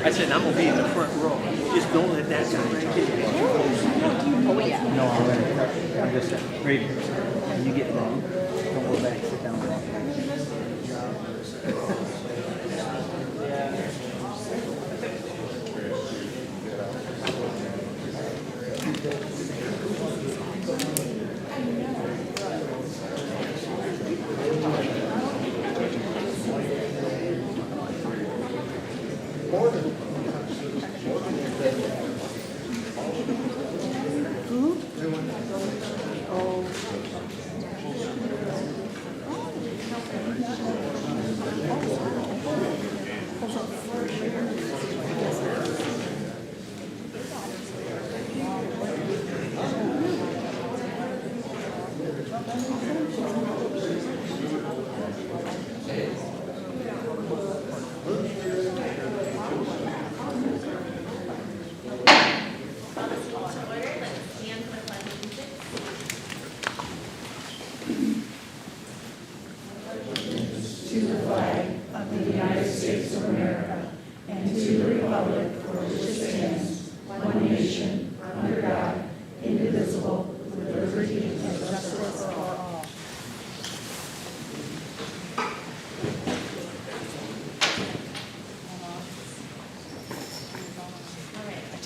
I said, I'm gonna be in the front row. Just don't let that guy right there. Oh, yeah. No, I'm just right here. When you get done, don't go back, sit down, walk.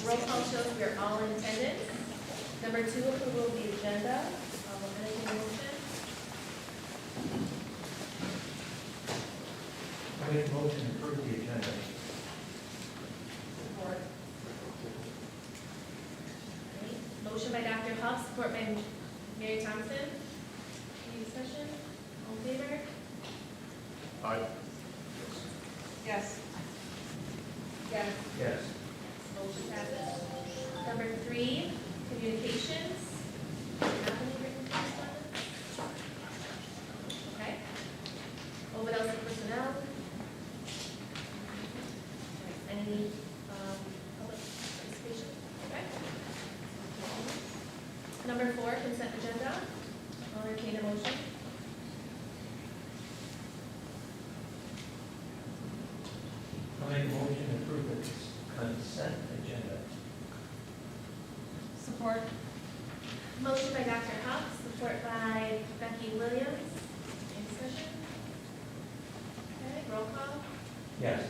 Roll call shows we are all in attendance. Number 2, approval of the agenda. Will entertain a motion? I make a motion to approve the agenda. Support. Motion by Dr. Huff, support by Mary Thompson. Any discussion? All in favor? Aye. Yes. Yes. Yes. Motion passes. Number 3, communications. Not any written correspondence? Okay. Ovid-Elsie personnel. Any public participation? Okay. Number 4, consent agenda. I'll entertain a motion. I make a motion to approve the consent agenda. Support. Motion by Dr. Huff, support by Becky Williams. Any discussion? Okay, roll call. Yes.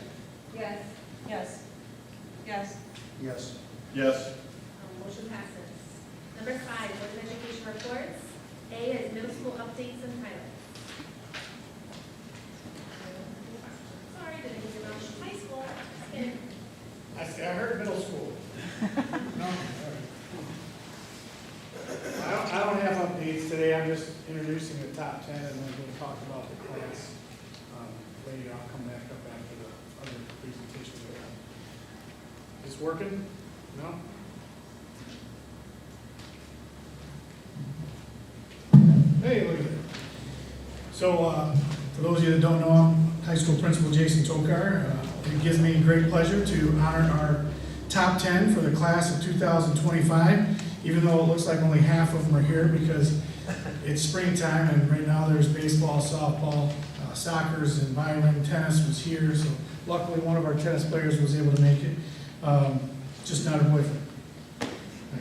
Yes. Yes. Yes. Yes. Yes. Motion passes. Number 5, Board of Education reports. A is middle school updates and highlights. Sorry, didn't give you much. High school. Just kidding. I heard middle school. No. I don't have updates today, I'm just introducing the top 10 and then we'll talk about the class. Later, I'll come back up after the other presentations we have. Is this working? No? Hey, look at that. So, for those of you that don't know, I'm high school principal Jason Tokar. It gives me great pleasure to honor our top 10 for the class of 2025, even though it looks like only half of them are here because it's springtime and right now there's baseball, softball, soccer's and violin, tennis was here, so luckily one of our tennis players was able to make it, just not her boyfriend.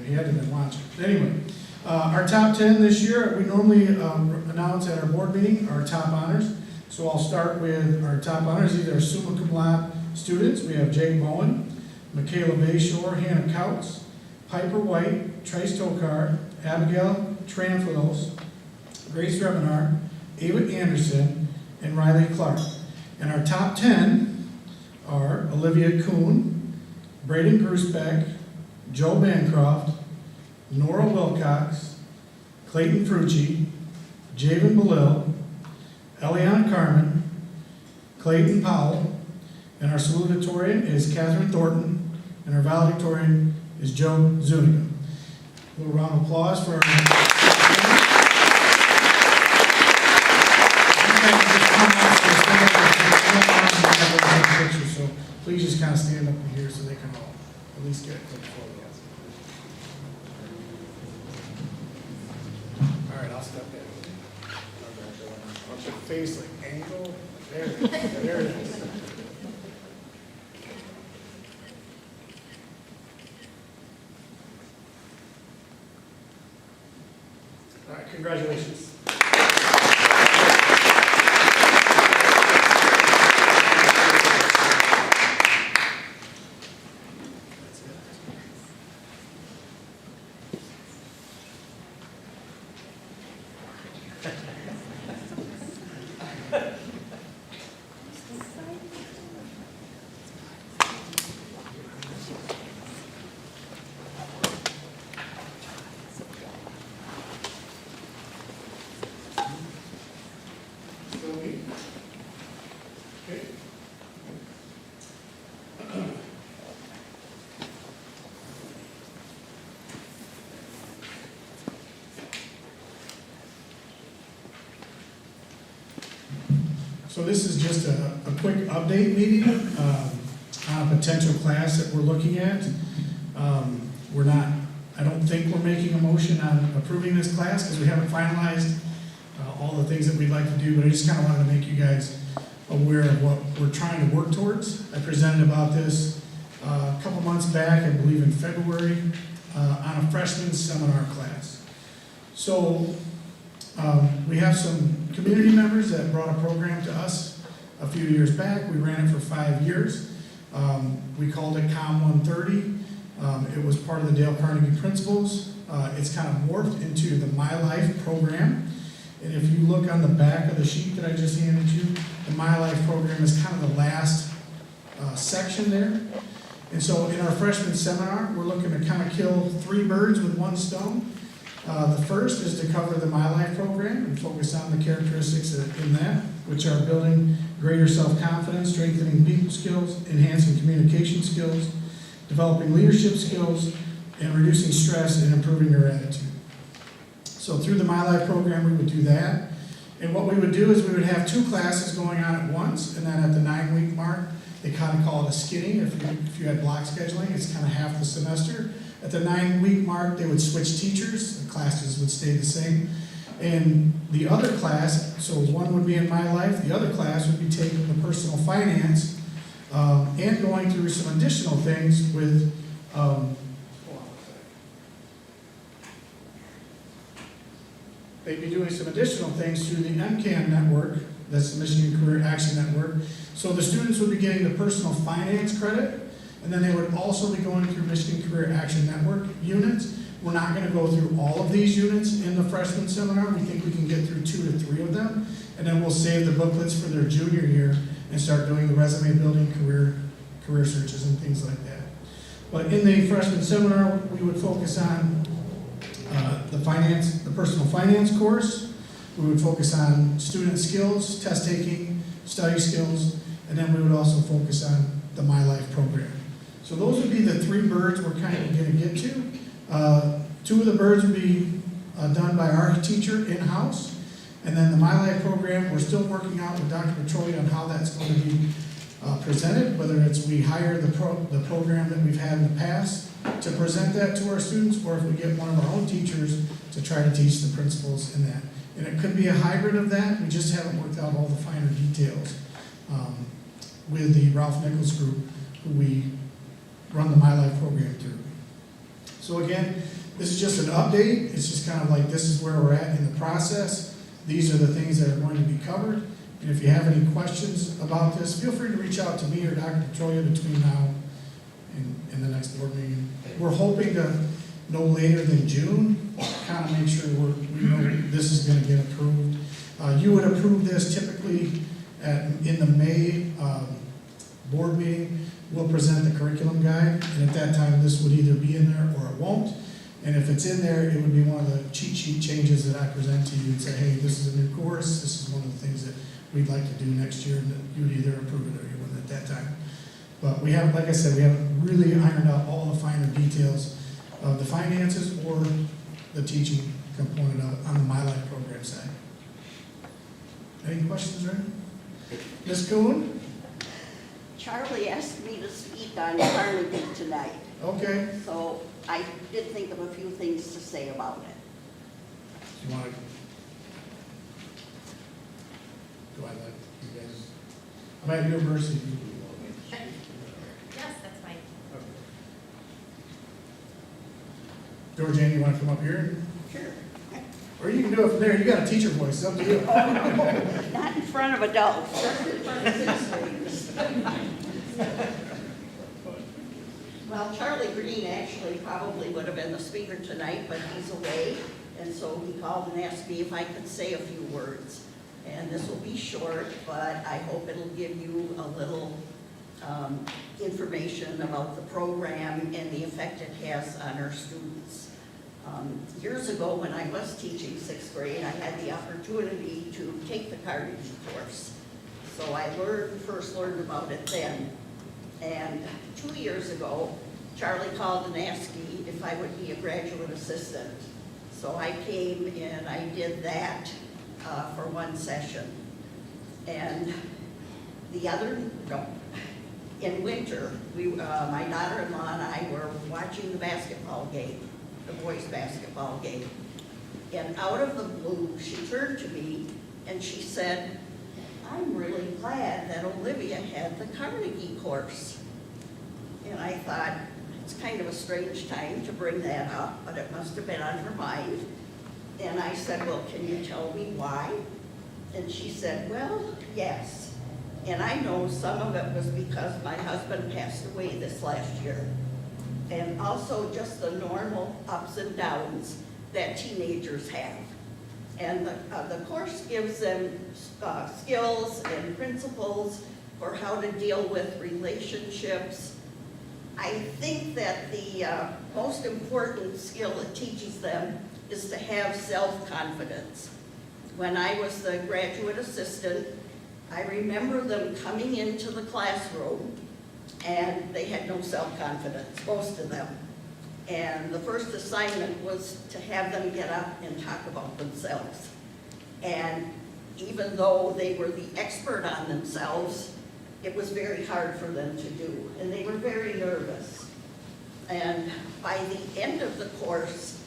He had to been watching. But anyway, our top 10 this year, we normally announce at our board meeting our top honors. So I'll start with our top honors. These are summa cum laude students. We have Jake Bowen, Michaela Bayshore, Hannah Couts, Piper White, Trace Tokar, Abigail Tranflos, Grace Remenar, Ava Anderson, and Riley Clark. And our top 10 are Olivia Kuhn, Braden Grusbeck, Joe Bancroft, Nora Wilcox, Clayton Frucci, Javen Belil, Eliana Carmen, Clayton Powell, and our salutatorian is Catherine Thornton, and our valedictorian is Joe Zuniga. A little round of applause for our picture, so please just kind of stand up here so they can all at least get a quick photo. All right, I'll step in. I want your face like angle. There it is. There it is. All right, congratulations. Okay. So this is just a quick update meeting on a potential class that we're looking at. We're not, I don't think we're making a motion on approving this class because we haven't finalized all the things that we'd like to do, but I just kind of wanted to make you guys aware of what we're trying to work towards. I presented about this a couple months back, I believe in February, on a freshman seminar class. So we have some community members that brought a program to us a few years back. We ran it for 5 years. We called it COM 130. It was part of the Dale Carnegie Principles. It's kind of morphed into the My Life program. And if you look on the back of the sheet that I just handed you, the My Life program is kind of the last section there. And so in our freshman seminar, we're looking to kind of kill 3 birds with 1 stone. The first is to cover the My Life program and focus on the characteristics in that, which are building greater self-confidence, strengthening people skills, enhancing communication skills, developing leadership skills, and reducing stress and improving your attitude. So through the My Life program, we would do that. And what we would do is we would have 2 classes going on at once, and then at the 9-week mark, they kind of call it a skinning. If you had block scheduling, it's kind of half the semester. At the 9-week mark, they would switch teachers. The classes would stay the same. And the other class, so one would be in My Life, the other class would be taking the personal finance and going through some additional things with, they'd be doing some additional things through the MCAN network, that's the Michigan Career Action Network. So the students would be getting the personal finance credit, and then they would also be going through Michigan Career Action Network units. We're not going to go through all of these units in the freshman seminar. We think we can get through 2 to 3 of them, and then we'll save the booklets for their junior year and start doing the resume building, career searches, and things like that. But in the freshman seminar, we would focus on the personal finance course. We would focus on student skills, test taking, study skills, and then we would also focus on the My Life program. So those would be the 3 birds we're kind of going to get to. 2 of the birds would be done by our teacher in-house, and then the My Life program, we're still working out with Dr. Petrolia on how that's going to be presented, whether it's we hire the program that we've had in the past to present that to our students, or if we get one of our own teachers to try to teach the principles in that. And it could be a hybrid of that. We just haven't worked out all the finer details with the Ralph Nichols group, who we run the My Life program through. So again, this is just an update. It's just kind of like, this is where we're at in the process. These are the things that are going to be covered. And if you have any questions about this, feel free to reach out to me or Dr. Petrolia between now and the next board meeting. We're hoping to no later than June, kind of make sure we know this is going to get approved. You would approve this typically in the May board meeting, we'll present the curriculum guide, and at that time, this would either be in there or it won't. And if it's in there, it would be one of the cheat sheet changes that I present to you and say, hey, this is a new course, this is one of the things that we'd like to do next year, and that you'd either approve it or you wouldn't at that time. But we haven't, like I said, we haven't really ironed out all the finer details of the finances or the teaching component of it on the My Life program side. Any questions, Ray? Ms. Kuhn? Charlie asked me to speak on Carnegie tonight, Okay. so I did think of a few things to say about it. You want to? Do I let you guys? I'm at your mercy. If you want me. Yes, that's fine. Georgiana, you want to come up here? Sure. Or you can do it from there. You got a teacher voice. It's up to you. Not in front of adults, just in front of sixth graders. Well, Charlie Green actually probably would have been the speaker tonight, but he's away. And so he called and asked me if I could say a few words. And this will be short, but I hope it'll give you a little information about the program and the effect it has on our students. Years ago, when I was teaching sixth grade, I had the opportunity to take the Carnegie course. So I first learned about it then. And 2 years ago, Charlie called and asked me if I would be a graduate assistant. So I came and I did that for one session. And in winter, my daughter-in-law and I were watching the basketball game, the boys' basketball game. And out of the blue, she turned to me and she said, I'm really glad that Olivia had the Carnegie course. And I thought, it's kind of a strange time to bring that up, but it must have been on her mind. And I said, well, can you tell me why? And she said, well, yes. And I know some of it was because my husband passed away this last year. And also just the normal ups and downs that teenagers have. And the course gives them skills and principles for how to deal with relationships. I think that the most important skill it teaches them is to have self-confidence. When I was the graduate assistant, I remember them coming into the classroom and they had no self-confidence, most of them. And the first assignment was to have them get up and talk about themselves. And even though they were the expert on themselves, it was very hard for them to do. And they were very nervous. And by the end of the course,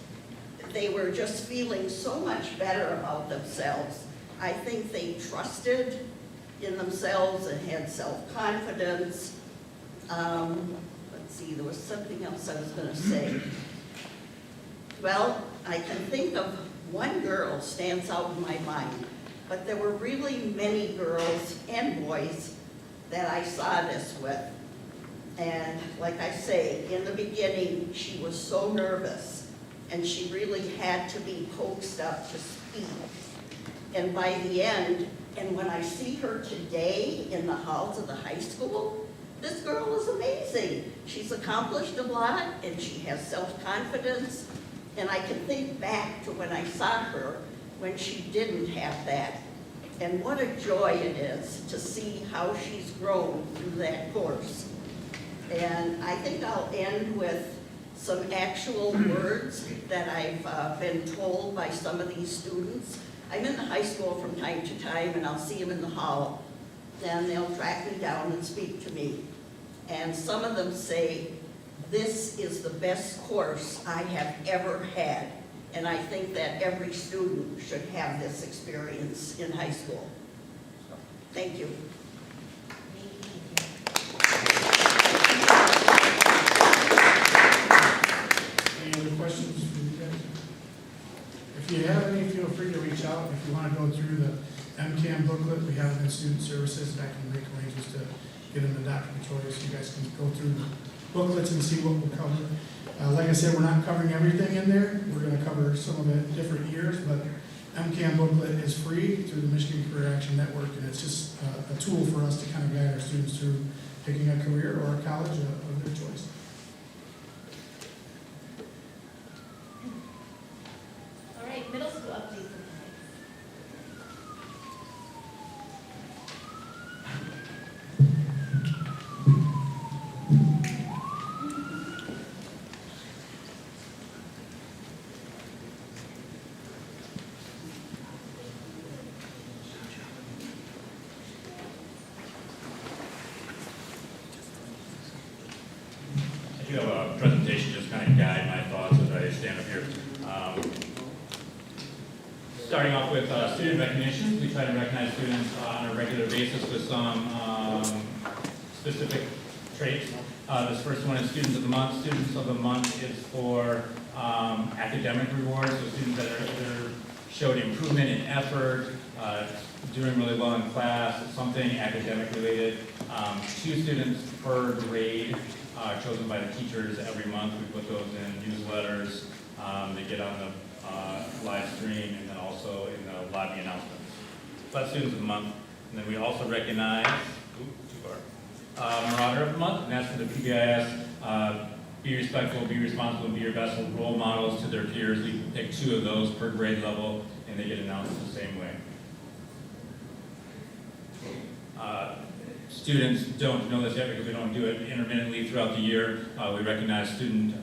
they were just feeling so much better about themselves. I think they trusted in themselves and had self-confidence. Let's see, there was something else I was going to say. Well, I can think of one girl stands out in my mind, but there were really many girls and boys that I saw this with. And like I say, in the beginning, she was so nervous, and she really had to be coaxed up to speak. And by the end, and when I see her today in the halls of the high school, this girl is amazing. She's accomplished a lot, and she has self-confidence. And I can think back to when I saw her when she didn't have that. And what a joy it is to see how she's grown through that course. And I think I'll end with some actual words that I've been told by some of these students. I'm in the high school from time to time, and I'll see them in the hall. Then they'll track me down and speak to me. And some of them say, this is the best course I have ever had. And I think that every student should have this experience in high school. So, thank you. Any other questions for you guys? If you have any, feel free to reach out. If you want to go through the MCAM booklet, we have it in student services, and I can make arrangements to get them to Dr. Victoria so you guys can go through the booklets and see what we'll cover. Like I said, we're not covering everything in there. We're going to cover some of it different years, but MCAM booklet is free through the Michigan Career Action Network, and it's just a tool for us to kind of guide our students through picking a career or a college of their choice. All right, middle school updates and highlights. I do have a presentation just kind of guide my thoughts as I stand up here. Starting off with student recognition, we try to recognize students on a regular basis with some specific traits. This first one is Students of the Month. Students of the Month is for academic rewards, so students that are either showed improvement in effort, doing really well in class, something academic related. 2 students per grade chosen by the teachers every month. We put those in newsletters. They get on the live stream and then also in the lobby announcements. So that's Students of the Month. And then we also recognize, Marauder of the Month, and that's for the PBIS. Be respectful, be responsible, and be your best role models to their peers. We pick 2 of those per grade level, and they get announced the same way. Students don't know this yet because we don't do it intermittently throughout the year. We recognize student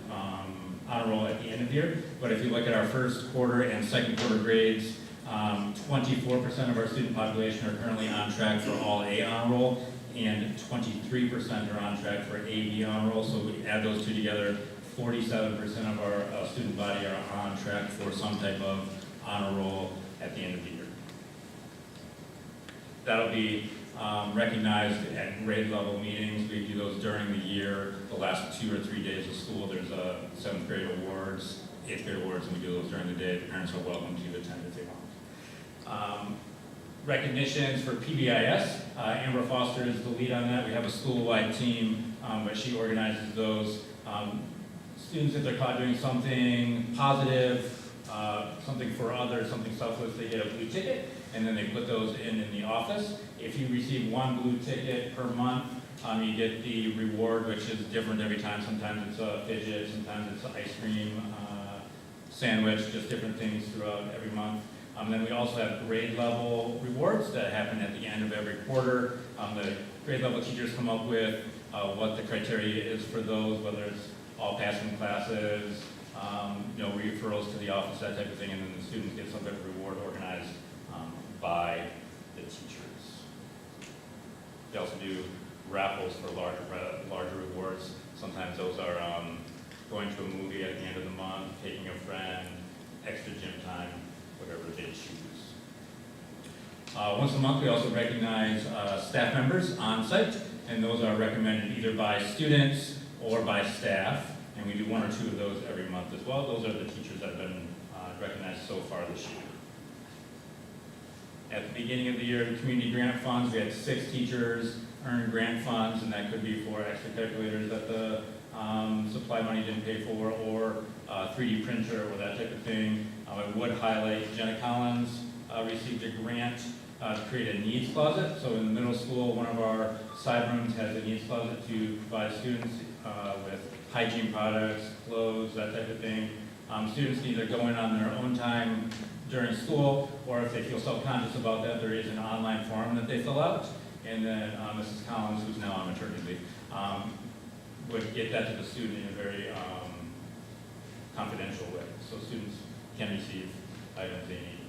honor roll at the end of the year, but if you look at our first quarter and second quarter grades, 24% of our student population are currently on track for all A honor roll, and 23% are on track for AB honor roll. So we add those 2 together, 47% of our student body are on track for some type of honor roll at the end of the year. That'll be recognized at grade level meetings. We do those during the year. The last 2 or 3 days of school, there's 7th grade awards, 8th grade awards, and we do those during the day. The parents are welcome to attend if they want. Recognitions for PBIS. Amber Foster is the lead on that. We have a school-wide team, but she organizes those. Students, if they're caught doing something positive, something for others, something selfless, they get a blue ticket, and then they put those in the office. If you receive 1 blue ticket per month, you get the reward, which is different every time. Sometimes it's a fidget, sometimes it's an ice cream sandwich, just different things throughout every month. Then we also have grade level rewards that happen at the end of every quarter. The grade level teachers come up with what the criteria is for those, whether it's all passing classes, referrals to the office, that type of thing, and then the students get some type of reward organized by the teachers. They also do raffles for larger rewards. Sometimes those are going to a movie at the end of the month, taking a friend, extra gym time, whatever they choose. Once a month, we also recognize staff members on site, and those are recommended either by students or by staff, and we do 1 or 2 of those every month as well. Those are the teachers that have been recognized so far this year. At the beginning of the year, community grant funds, we had 6 teachers earn grant funds, and that could be for extracurriculars that the supply money didn't pay for, or 3D printer or that type of thing. I would highlight Jenna Collins received a grant to create a needs closet. So in the middle school, one of our side rooms has a needs closet to provide students with hygiene products, clothes, that type of thing. Students can either go in on their own time during school, or if they feel self-conscious about that, there is an online form that they fill out. And then Mrs. Collins, who's now on maternity leave, would get that to the student in a very confidential way. So students can receive items they need.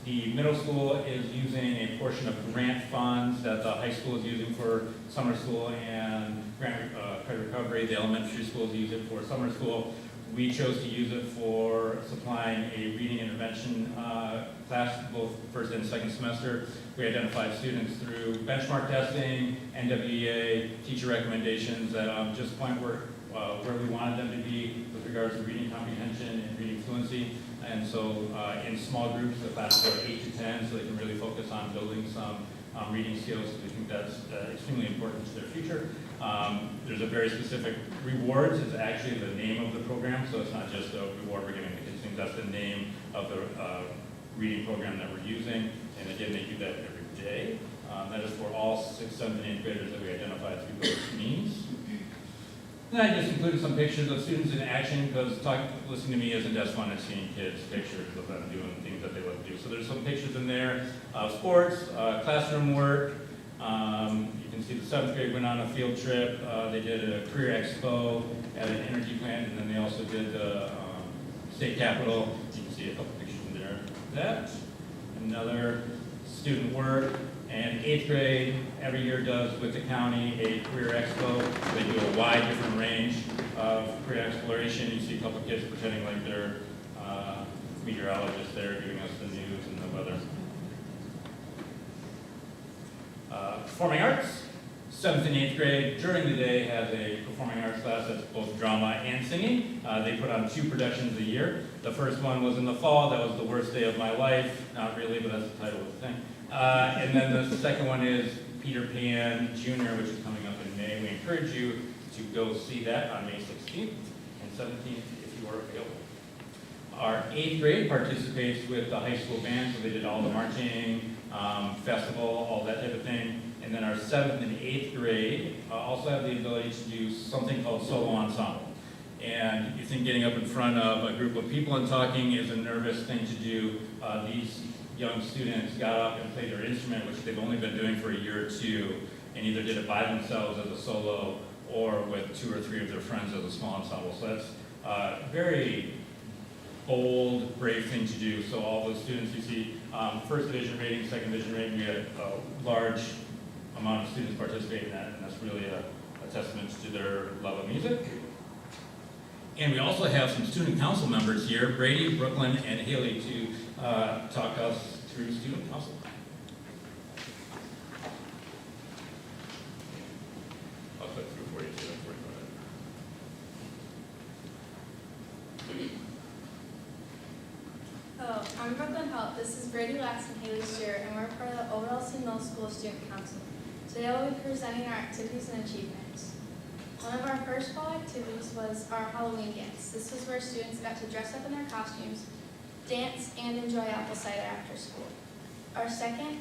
The middle school is using a portion of grant funds that the high school is using for summer school and grant credit recovery. The elementary schools use it for summer school. We chose to use it for supplying a reading intervention class, both first and second semester. We identified students through benchmark testing, NWEA, teacher recommendations that just point where we wanted them to be with regards to reading comprehension and reading fluency. And so in small groups, the classes are 8 to 10, so they can really focus on building some reading skills. We think that's extremely important to their future. There's a very specific rewards. It's actually the name of the program, so it's not just a reward we're giving the kids. That's the name of the reading program that we're using. And again, they do that every day. That is for all 6th, 7th, and 8th graders that we identified through those means. And I just included some pictures of students in action because listening to me isn't as fun as seeing kids' pictures of them doing things that they love to do. So there's some pictures in there of sports, classroom work. You can see the 7th grade went on a field trip. They did a career expo at an energy plant, and then they also did the state capitol. You can see a couple pictures in there of that. Another student work. And 8th grade every year does with the county a career expo. They do a wide different range of career exploration. You see a couple kids pretending like they're meteorologists there giving us the news and the weather. Performing arts, 7th and 8th grade during the day has a performing arts class that's both drama and singing. They put on 2 productions a year. The first one was in the fall. That was the worst day of my life. Not really, but that's the title of the thing. And then the second one is Peter Pan Jr., which is coming up in May. We encourage you to go see that on May 16th and 17th if you are available. Our 8th grade participates with the high school band, so they did all the marching, festival, all that type of thing. And then our 7th and 8th grade also have the ability to do something called solo ensemble. And you think getting up in front of a group of people and talking is a nervous thing to do. These young students got up and played their instrument, which they've only been doing for a year or 2, and either did it by themselves as a solo or with 2 or 3 of their friends as a small ensemble. So that's a very bold, brave thing to do. So all those students you see, first division rating, second division rating, we had a large amount of students participate in that, and that's really a testament to their love of music. And we also have some student council members here, Brady, Brooklyn, and Haley, to talk us through student council. I'll click through for you, so don't worry about it. Hello, I'm Brooklyn Help. This is Brady Lax and Haley Stewart, and we're part of the Ovid-Elsie Middle School Student Council. Today I'll be presenting our activities and achievements. One of our first fall activities was our Halloween dance. This was where students got to dress up in their costumes, dance, and enjoy apple cider after school. Our second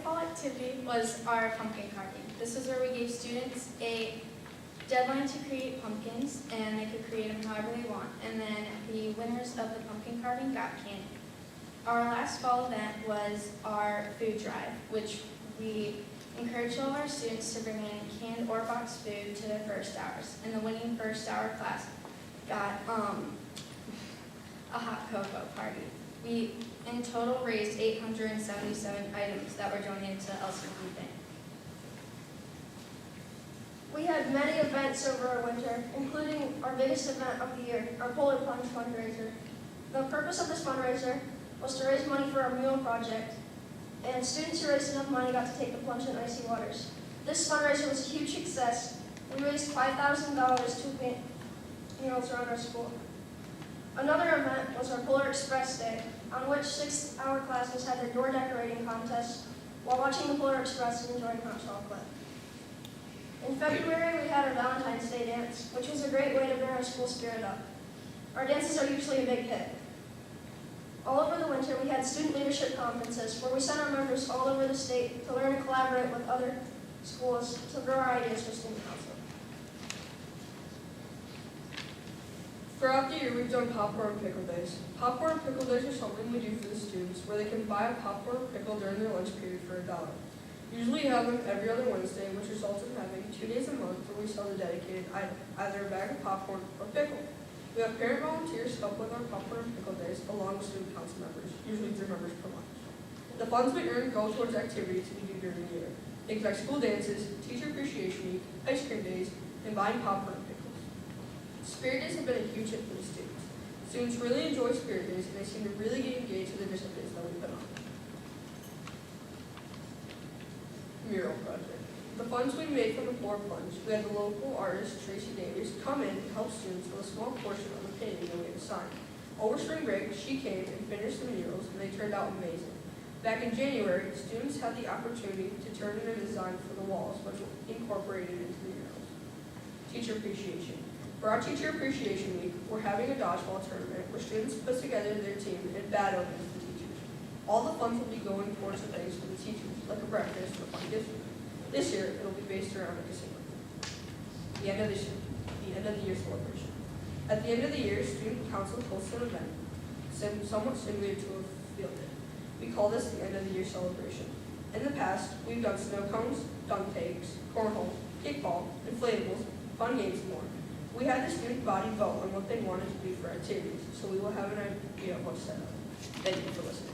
fall activity was our pumpkin carving. This is where we gave students a deadline to create pumpkins, and they could create them however they want. And then the winners of the pumpkin carving got candy. Our last fall event was our food drive, which we encouraged all of our students to bring in canned or boxed food to their first hours. And the winning first hour class got a hot cocoa party. We in total raised 877 items that were donated to Elsie Food Bank. We had many events over our winter, including our biggest event of the year, our Polar Plunge fundraiser. The purpose of this fundraiser was to raise money for our mule project, and students who raised enough money got to take the plunge in icy waters. This fundraiser was a huge success. We raised $5,000 to paint murals around our school. Another event was our Polar Express Day, on which 6th-hour classes had their door decorating contests while watching the Polar Express and enjoying hot chocolate. In February, we had our Valentine's Day dance, which was a great way to bring our school spirit up. Our dances are usually a big hit. All over the winter, we had student leadership conferences where we sent our members all over the state to learn and collaborate with other schools to grow our ideas for student council. Throughout the year, we've done popcorn pickle days. Popcorn pickle days are something we do for the students where they can buy a popcorn pickle during their lunch period for $1. Usually we have them every other Wednesday, which results in having 2 days a month where we sell the dedicated item, either a bag of popcorn or pickle. We have parent volunteers help with our popcorn and pickle days along with student council members, usually 3 members per month. The funds we earn go towards activities we do during the year, things like school dances, teacher appreciation week, ice cream days, and buying popcorn and pickles. Spirit days have been a huge hit for the students. Students really enjoy Spirit days and they seem to really get engaged with the disciplines that we put on. Mural project. The funds we made from the Polar Plunge, we had the local artist, Tracy Davies, come in and help students with a small portion of the painting that we had assigned. Over spring break, she came and finished the murals, and they turned out amazing. Back in January, students had the opportunity to turn in a design for the walls, which were incorporated into the murals. Teacher appreciation. For our Teacher Appreciation Week, we're having a dodgeball tournament where students put together their team and bat opens the teachers. All the funds will be going towards the things for the teachers, like a breakfast or fun gift. This year, it'll be based around a casino. The end of the year celebration. At the end of the year, student council hosts an event, somewhat similar to a field day. We call this the end of the year celebration. In the past, we've done snow cones, dunk tanks, cornhole, kickball, inflatables, fun games, and more. We had the student body vote on what they wanted to do for activities, so we will have an idea of what's set up. Thank you for listening.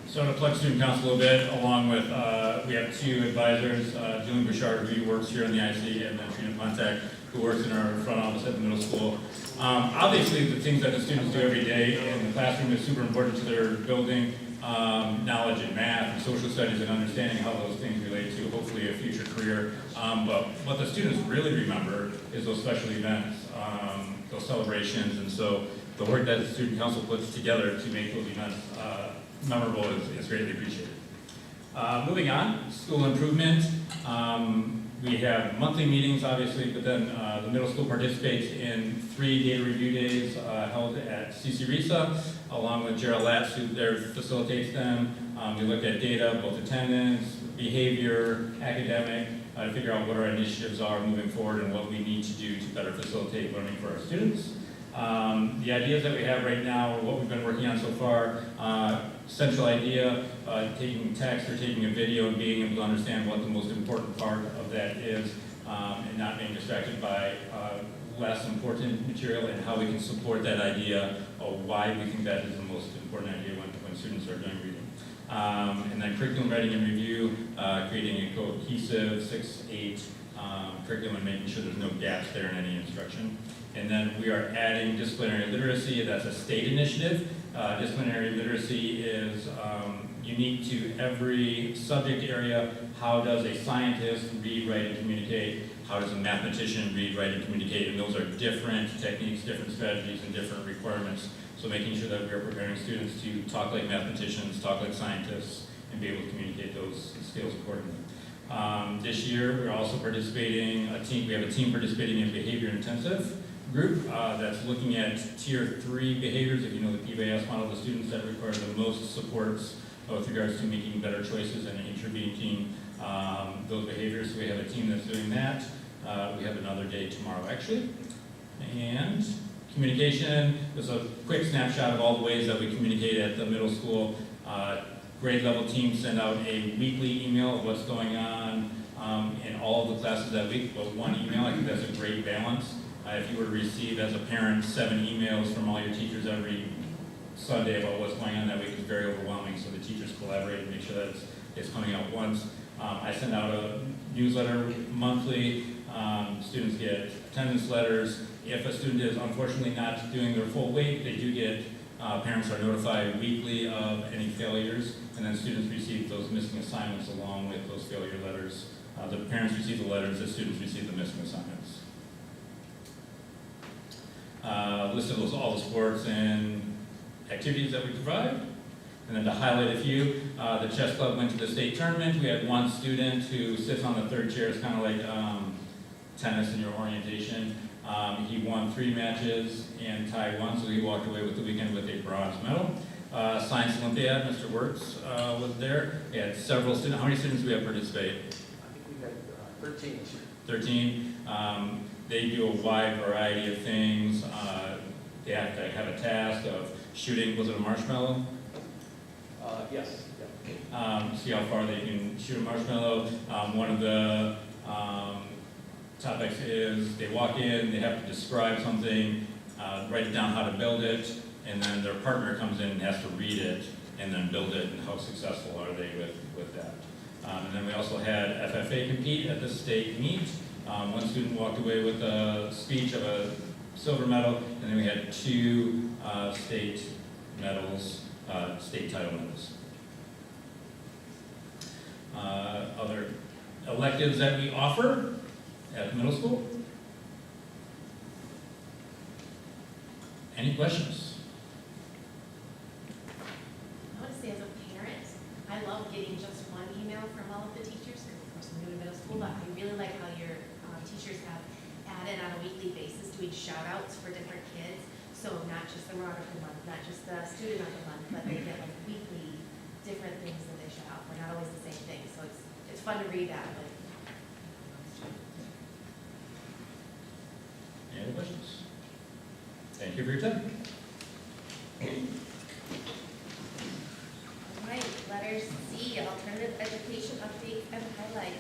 So to plug student council a little bit, along with, we have two advisors, Julian Bouchard, who works here in the IC, and then Trina Pontek, who works in our front office at the middle school. Obviously, the things that the students do every day in the classroom is super important to their building knowledge in math and social studies and understanding how those things relate to hopefully a future career. But what the students really remember is those special events, those celebrations, and so the work that the student council puts together to make those events memorable is greatly appreciated. Moving on, school improvement. We have monthly meetings, obviously, but then the middle school participates in 3 data review days held at CC RISA, along with Gerald Latz, who there facilitates them. We look at data, both attendance, behavior, academic, to figure out what our initiatives are moving forward and what we need to do to better facilitate learning for our students. The ideas that we have right now, what we've been working on so far, central idea, taking text or taking a video and being able to understand what the most important part of that is, and not being distracted by less important material, and how we can support that idea of why we think that is the most important idea when students are doing reading. And then curriculum writing and review, creating a cohesive 6-8 curriculum and making sure there's no gaps there in any instruction. And then we are adding disciplinary literacy. That's a state initiative. Disciplinary literacy is unique to every subject area. How does a scientist read, write, and communicate? How does a mathematician read, write, and communicate? And those are different techniques, different strategies, and different requirements. So making sure that we're preparing students to talk like mathematicians, talk like scientists, and be able to communicate those skills accordingly. This year, we're also participating, we have a team participating in behavior intensive group that's looking at tier 3 behaviors. If you know the PBS model, the students that require the most supports with regards to making better choices and intervening those behaviors. So we have a team that's doing that. We have another day tomorrow, actually. And communication, there's a quick snapshot of all the ways that we communicate at the middle school. Grade level teams send out a weekly email of what's going on in all of the classes that week, but one email. I think that's a great balance. If you were to receive as a parent 7 emails from all your teachers every Sunday about what's going on that week, it's very overwhelming. So the teachers collaborate and make sure that it's coming out once. I send out a newsletter monthly. Students get attendance letters. If a student is unfortunately not doing their full weight, they do get, parents are notified weekly of any failures, and then students receive those missing assignments along with those failure letters. The parents receive the letters, the students receive the missing assignments. List of all the sports and activities that we provide. And then to highlight a few, the chess club went to the state tournament. We had one student who sits on the 3rd chair. It's kind of like tennis in your orientation. He won 3 matches and tied 1, so he walked away with the weekend with a bronze medal. Science Olympiad, Mr. Wertz was there. We had several students. How many students do we have participate? I think we had 13 this year. 13. They do a wide variety of things. They have to have a task of shooting, was it a marshmallow? Yes. See how far they can shoot a marshmallow. One of the topics is they walk in, they have to describe something, write down how to build it, and then their partner comes in and has to read it and then build it, and how successful are they with that. And then we also had FFA compete at the state meet. One student walked away with a speech of a silver medal, and then we had 2 state medals, state title medals. Other electives that we offer at the middle school. Any questions? I want to say, as a parent, I love getting just one email from all of the teachers, because of course I'm new to middle school, but I really like shout outs for different kids. So not just the runner of the month, not just the student of the month, but they get like weekly different things that they shout out for, not always the same thing. So it's fun to read that, but. Any other questions? Thank you for your time. All right, letter C, alternative education update and highlight.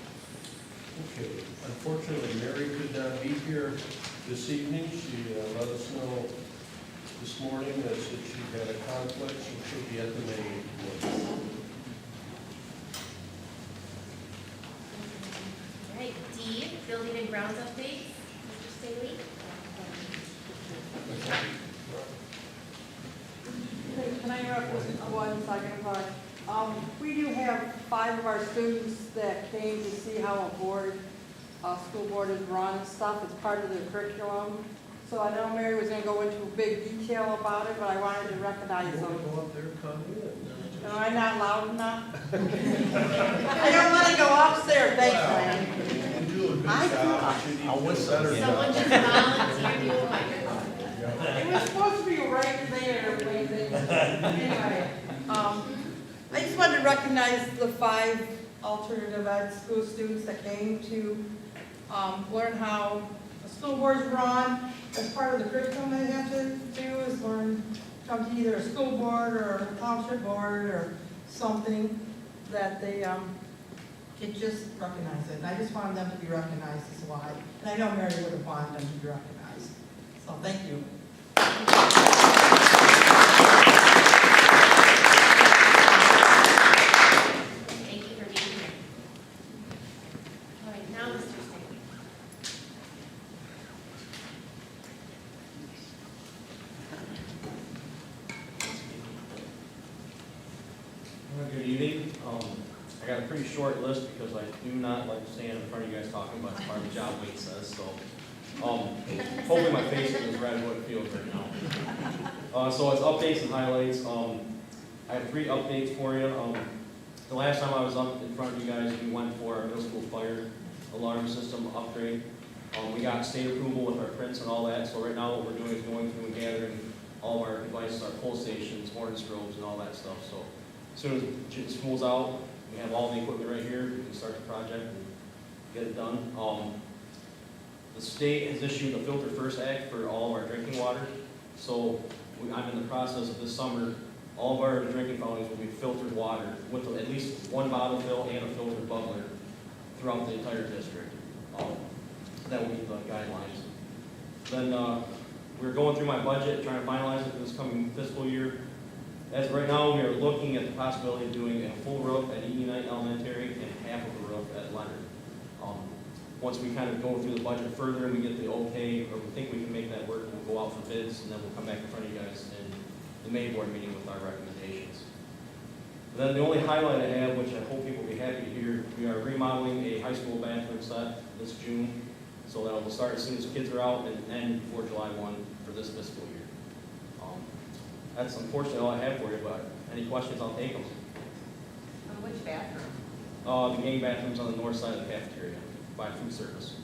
Okay, unfortunately, Mary could not be here this evening. She let us know this morning that she had a conflict, so she'll be at the May meeting. All right, D, building and grounds update. Mr. Staley? Can I interrupt for 1 second? We do have 5 of our students that came to see how a school board is run and stuff. It's part of their curriculum. So I know Mary was going to go into big detail about it, but I wanted to recognize them. Go up there, Connie, Am I not loud enough? I don't want to go upstairs, thanks, man. You do a good I do. job. She needs to do a better Someone job. just volunteered you a microphone. It was supposed to be right there, anyway. I just wanted to recognize the 5 alternative ed school students that came to learn how the school board's run. As part of the curriculum they have to do is come to either a school board or a township board or something that they can just recognize it. And I just wanted them to be recognized is why. And I know Mary would have wanted them to be recognized. So thank you. Thank you for being here. All right, now Mr. Staley. Good evening. I got a pretty short list because I do not like to stand in front of you guys talking about part of the job weight says, so hopefully my face isn't as red as what it feels right now. So it's updates and highlights. I have 3 updates for you. The last time I was up in front of you guys, we went for our middle school fire alarm system upgrade. We got state approval with our prints and all that, so right now what we're doing is going through and gathering all of our devices, our pull stations, warning strobes, and all that stuff. So as soon as it schools out, we have all the equipment right here, we can start the project and get it done. The state has issued the Filter First Act for all of our drinking water. So I'm in the process of this summer, all of our drinking fountains will be filtered water with at least 1 bottle fill and a filtered bubbler throughout the entire district. That will be the guidelines. Then we're going through my budget, trying to finalize it for this coming fiscal year. As of right now, we are looking at the possibility of doing a full roof at Eaton Knight Elementary and half of a roof at Leonard. Once we kind of go through the budget further and we get the okay, or we think we can make that work, we'll go out for bids, and then we'll come back in front of you guys in the May board meeting with our recommendations. And then the only highlight I have, which I hope people will be happy to hear, we are remodeling a high school bathroom set this June, so that will start as soon as kids are out and end before July 1 for this fiscal year. That's unfortunately all I have for you, but any questions, I'll take them. Which bathroom? The gang bathroom's on the north side of the cafeteria by food service.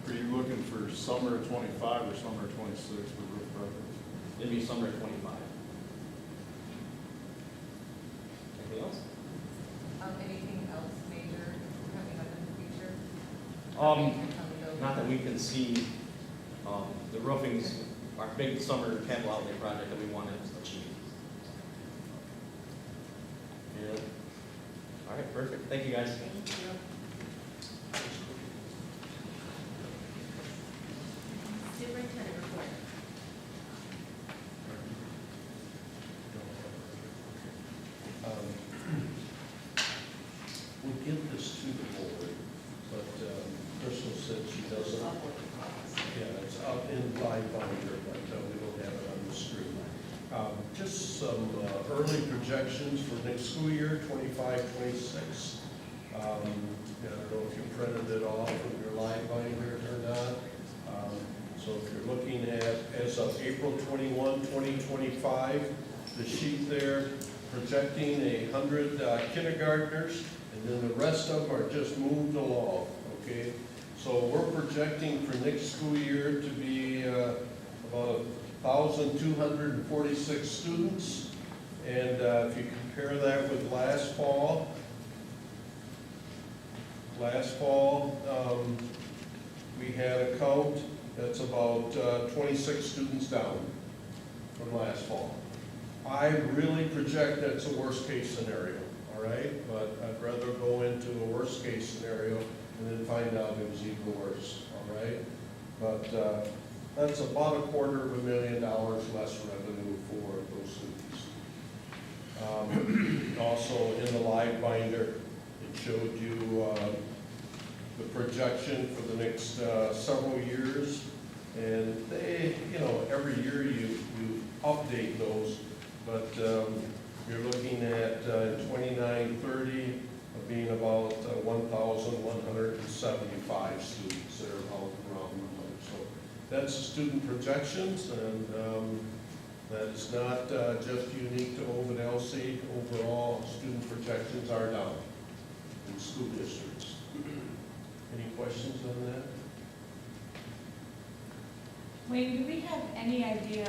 Are you looking for summer of 25 or summer of 26 with roof preference? It'd be summer of 25. Anything else? Anything else major coming up in the future? Not that we can see. The roofing's our big summer capital outlay project that we want to achieve. Yeah. All right, perfect. Thank you, guys. Thank you. Superintendent report. We'll give this to the board, but Crystal said she doesn't. Yeah, it's up in my binder, but we don't have it on the screen. Just some early projections for next school year, 25-26. I don't know if you printed it off from your live binder or not. So if you're looking at, as of April 21, 2025, the sheet there projecting 100 kindergartners, and then the rest of them are just moved along, okay? So So we're projecting for next school year to be about 1,246 students. And if you compare that with last fall, we had a count that's about 26 students down from last fall. I really project that's a worst-case scenario, all right? But I'd rather go into a worst-case scenario and then find out it was even worse, all right? But that's about $250,000 less revenue for those students. Also, in the live binder, it showed you the projection for the next several years. And they, every year you update those, but you're looking at 29-30 being about 1,175 students that are out around the place. So that's the student projections, and that is not just unique to Ovid-Elsie. Overall, student projections are down in school districts. Any questions on that? Wayne, do we have any idea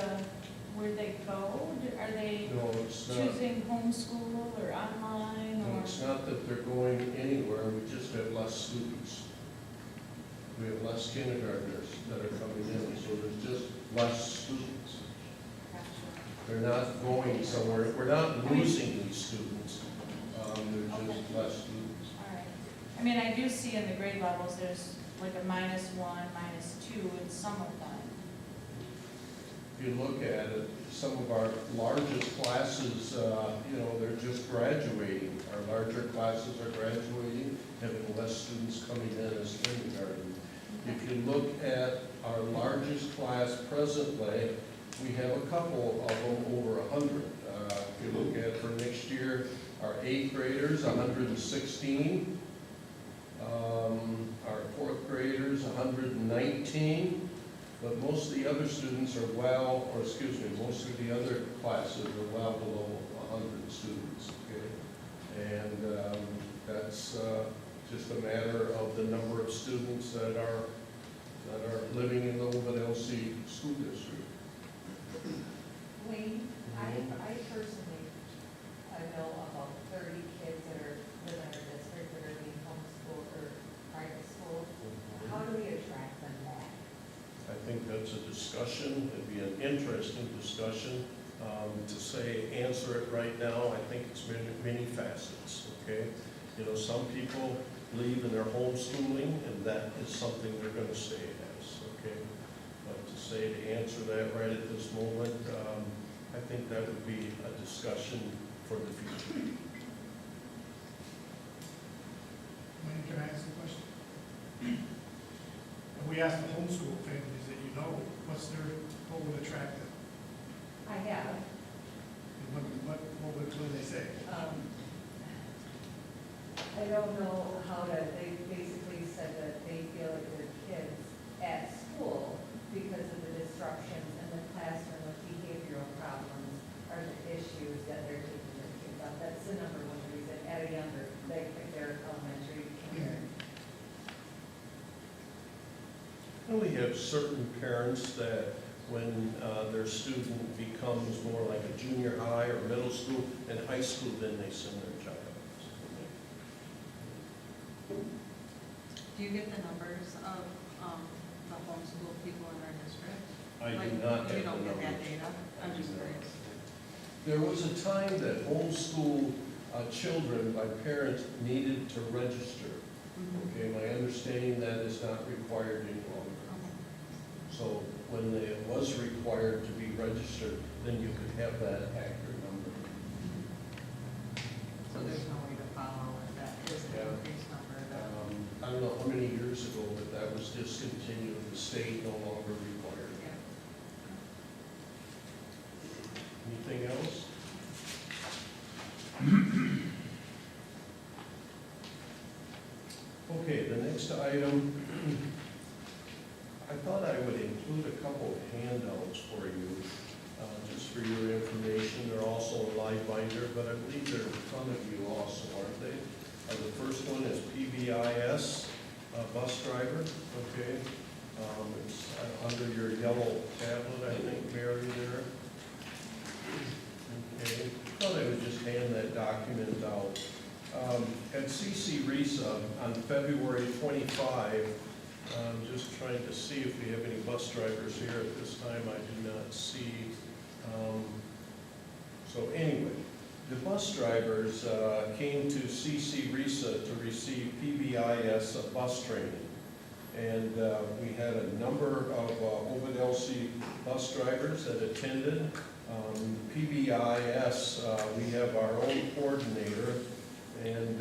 where they go? Are they No, it's not. choosing homeschool or online No, or? it's not that they're going anywhere, we just have less students. We have less kindergartners that are coming in, so there's just less students. They're not going somewhere, we're not losing these students, there's just less students. All right. I mean, I do see in the grade levels, there's like a -1, -2 in some of them. If you look at it, some of our largest classes, they're just graduating. Our larger classes are graduating, having less students coming in as kindergarten. If you look at our largest class presently, we have a couple of them over 100. If you look at for next year, our 8th graders, 116. Our 4th graders, 119. But most of the other students are most of the other classes are well below 100 students, okay? And that's just a matter of the number of students that are living in the Ovid-Elsie school district. Wayne? I personally, know about 30 kids that are within our district that are being homeschooled or private school. How do we attract them back? I think that's a discussion, it'd be an interesting discussion. To answer it right now, I think it's many facets, okay? Some people believe in their homeschooling, and that is something they're gonna stay as, okay? But to answer that right at this moment, I think that would be a discussion for the future. Wayne, can I ask a question? We asked the homeschool families that what would attract them? I have. And what would they say? I don't know they basically said that they feel like their kids at school, because of the disruptions in the classroom with behavioral problems, are the issues that they're taking their kids up. That's the number one reason at a younger, their elementary, kindergarten. And we have certain parents that when their student becomes more like a junior high or middle school and high school, then they send their child. Do you get the numbers of the homeschool people in our district? I do not have the You don't get that numbers. data? I'm just curious. There was a time that homeschool children by parents needed to register. Okay, my understanding that is not required any longer. So when it was required to be registered, then you could have that accurate number. So there's no way to follow if that is the Yeah. increased number that. I don't know how many years ago, but that was discontinued. The state no longer required it. Anything else? Okay, the next item, I thought I would include a couple of handouts for you, just for your information. They're also a live binder, but I believe they're in front of you also, aren't they? The first one is PBIS, bus driver, okay? It's under your yellow tablet, I think, Mary, there. Okay, thought I would just hand that document out. At CC RISA on February 25, I'm just trying to see if we have any bus drivers here at this time. I do not see. So anyway, the bus drivers came to CC RISA to receive PBIS bus training. And we had a number of Ovid-Elsie bus drivers that attended. PBIS, we have our own coordinator, and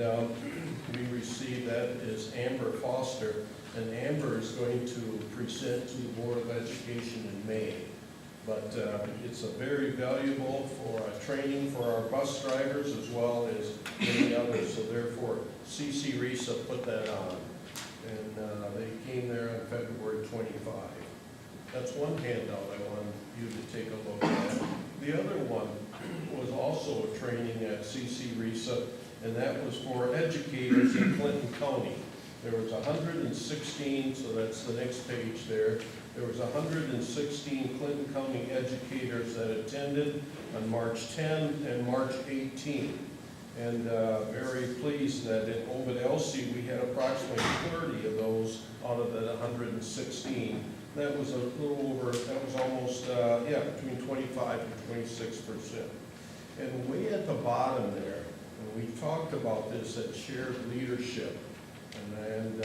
we received that is Amber Foster. And Amber is going to present to the Board of Education in May. But it's a very valuable for training for our bus drivers as well as many others. So therefore, CC RISA put that on. And they came there on February 25. That's one handout I want you to take a look at. The other one was also a training at CC RISA, and that was for educators in Clinton County. There was 116, so that's the next page there. There was 116 Clinton County educators that attended on March 10 and March 18. And very pleased that in Ovid-Elsie we had approximately 30 of those out of the 116. That was a little over, that was almost, between 25 and 26%. And way at the bottom there, and we talked about this at shared leadership, and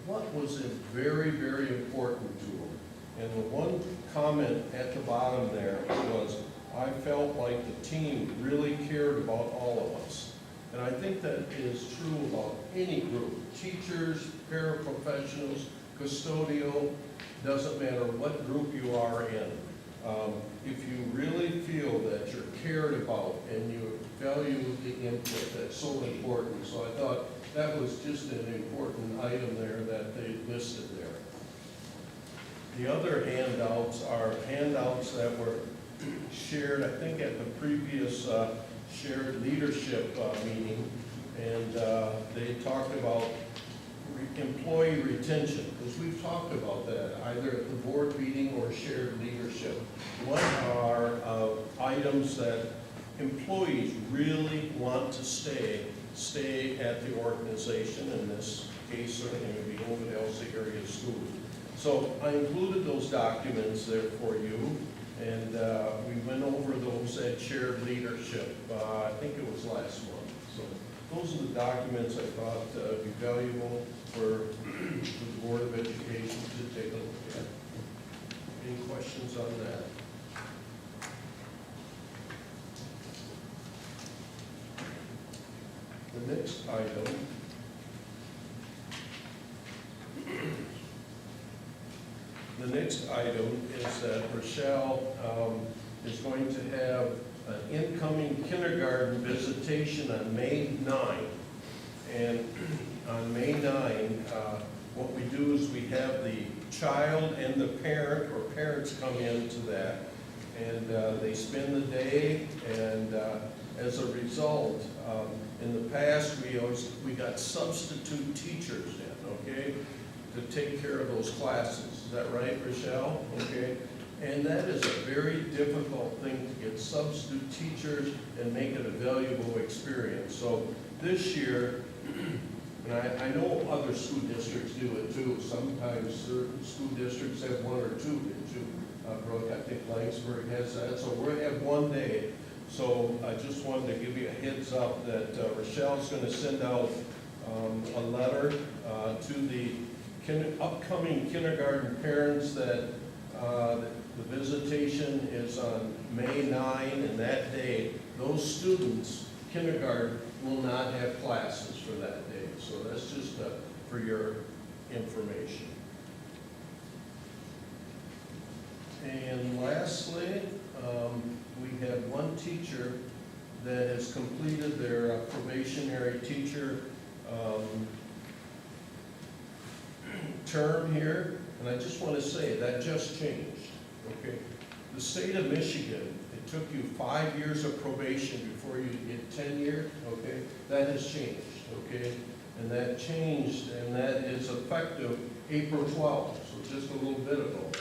what was very, very important to them. And the one comment at the bottom there was, I felt like the team really cared about all of us. And I think that is true about any group. Teachers, paraprofessionals, custodial, doesn't matter what group you are in. If you really feel that you're cared about and you value the input, that's so important. So I thought that was just an important item there that they listed there. The other handouts are handouts that were shared, I think, at the previous shared leadership meeting, and they talked about employee retention, because we've talked about that either at the board meeting or shared leadership. What are items that employees really want to stay at the organization, in this case certainly it would be Ovid-Elsie area school. So I included those documents there for you, and we went over those at shared leadership, I think it was last month. So those are the documents I thought would be valuable for the Board of Education to take a look at. Any questions on that? The next item is that Rochelle is going to have an incoming kindergarten visitation on May 9. And on May 9, what we do is we have the child and the parent or parents come into that, and they spend the day, and as a result, in the past we got substitute teachers in, okay, to take care of those classes. Is that right, Rochelle? Okay. And that is a very difficult thing to get substitute teachers and make it a valuable experience. So this year, and I know other school districts do it too. Sometimes certain school districts have one or two, Brooke, I think Langsburg has that. So we're going to have one day. So I just wanted to give you a heads up that Rochelle's going to send out a letter to the upcoming kindergarten parents that the visitation is on May 9, and that day, those students, kindergarten, will not have classes for that day. So that's just for your information. And lastly, we have one teacher that has completed their probationary teacher term here, and I just want to say that just changed, okay? The state of Michigan, it took you 5 years of probation before you get tenure, okay? That has changed, okay? And that changed, and that is effective April 12th, so just a little bit ago.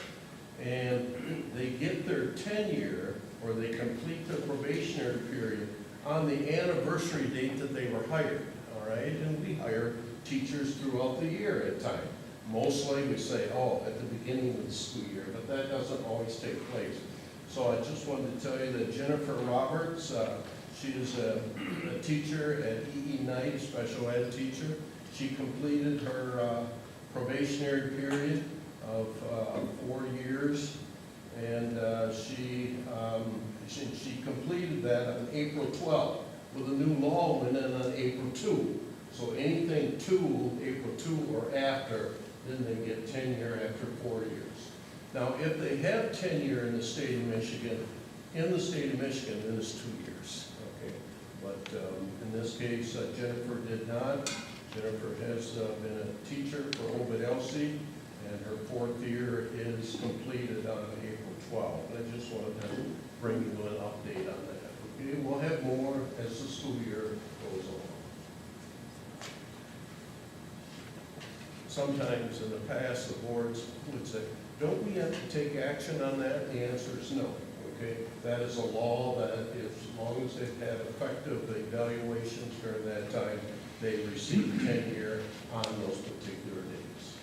And they get their tenure, or they complete their probationary period on the anniversary date that they were hired, all right? And we hire teachers throughout the year at times. Mostly we say, oh, at the beginning of the school year, but that doesn't always take place. So I just wanted to tell you that Jennifer Roberts, she is a teacher at EE Knight, a special ed teacher. She completed her probationary period of 4 years, and she completed that on April 12th, with a new law went in on April 2. So anything April 2 or after, then they get tenure after 4 years. Now, if they have tenure in the state of Michigan, then it's 2 years, okay? But in this case, Jennifer did not. Jennifer has been a teacher for Ovid-Elsie, and her 4th year is completed on April 12th. I just wanted to bring you an update on that. Okay, we'll have more as the school year goes on. Sometimes in the past, the boards would say, don't we have to take action on that? And the answer is no, okay? That is a law that as long as they've had effective evaluations during that time, they receive tenure on those particular dates.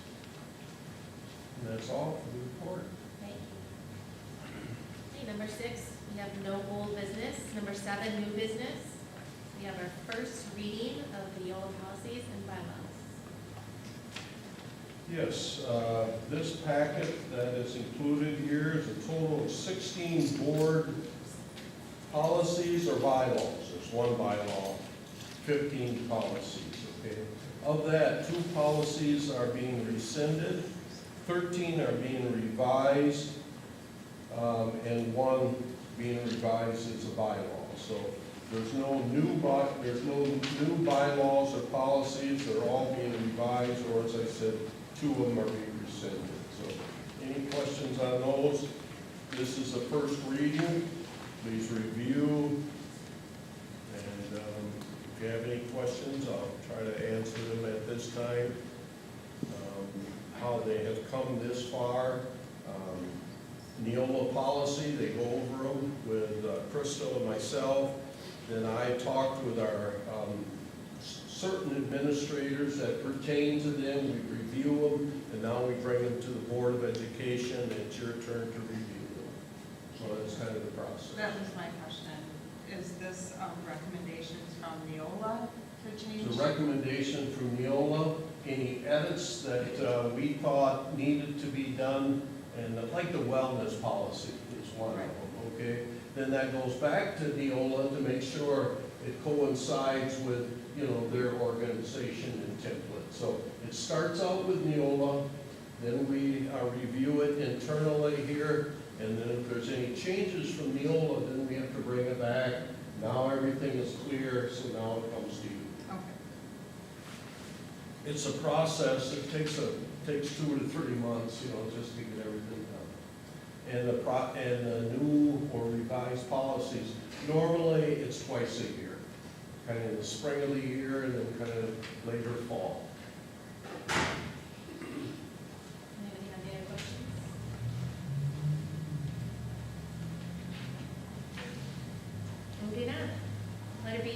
And that's all for the report. Thank you. Okay, number 6, we have no old business. Number 7, new business. We have our first reading of the old policies and bylaws. Yes, this packet that is included here is a total of 16 board policies or bylaws. There's one bylaw, 15 policies, okay? Of that, 2 policies are being rescinded, 13 are being revised, and 1 being revised is a bylaw. So there's no new bylaws or policies. They're all being revised, or as I said, 2 of them are being rescinded. So any questions on those? This is the first reading. Please review. And if you have any questions, I'll try to answer them at this time. How they have come this far. Neola policy, they go over them with Crystal and myself. Then I talked with our certain administrators that pertain to them. We review them, and now we bring them to the Board of Education, and it's your turn to review them. So that's kind of the process. That was my question. Is this recommendations from Neola to change? It's a recommendation from Neola. Any edits that we thought needed to be done, and like the wellness policy is one of them, okay? Then that goes back to Neola to make sure it coincides with, their organization and template. So it starts out with Neola, then we review it internally here, and then if there's any changes from Neola, then we have to bring it back. Now everything is clear, so now it comes to you. Okay. It's a process. It takes 2 to 3 months, just to get everything done. And the new or revised policies, normally it's twice a year, kind of in the spring of the year and then kind of later fall. Anybody have any other questions? Moving on. Letter B,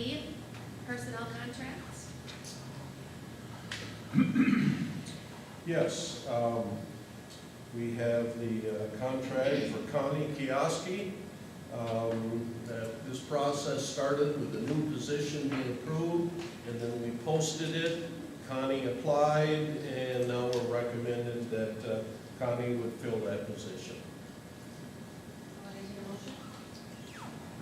personnel contracts. Yes, we have the contract for Connie Kioski. This process started with the new position being approved, and then we posted it. Connie applied, and now we're recommended that Connie would fill that position. What is your motion?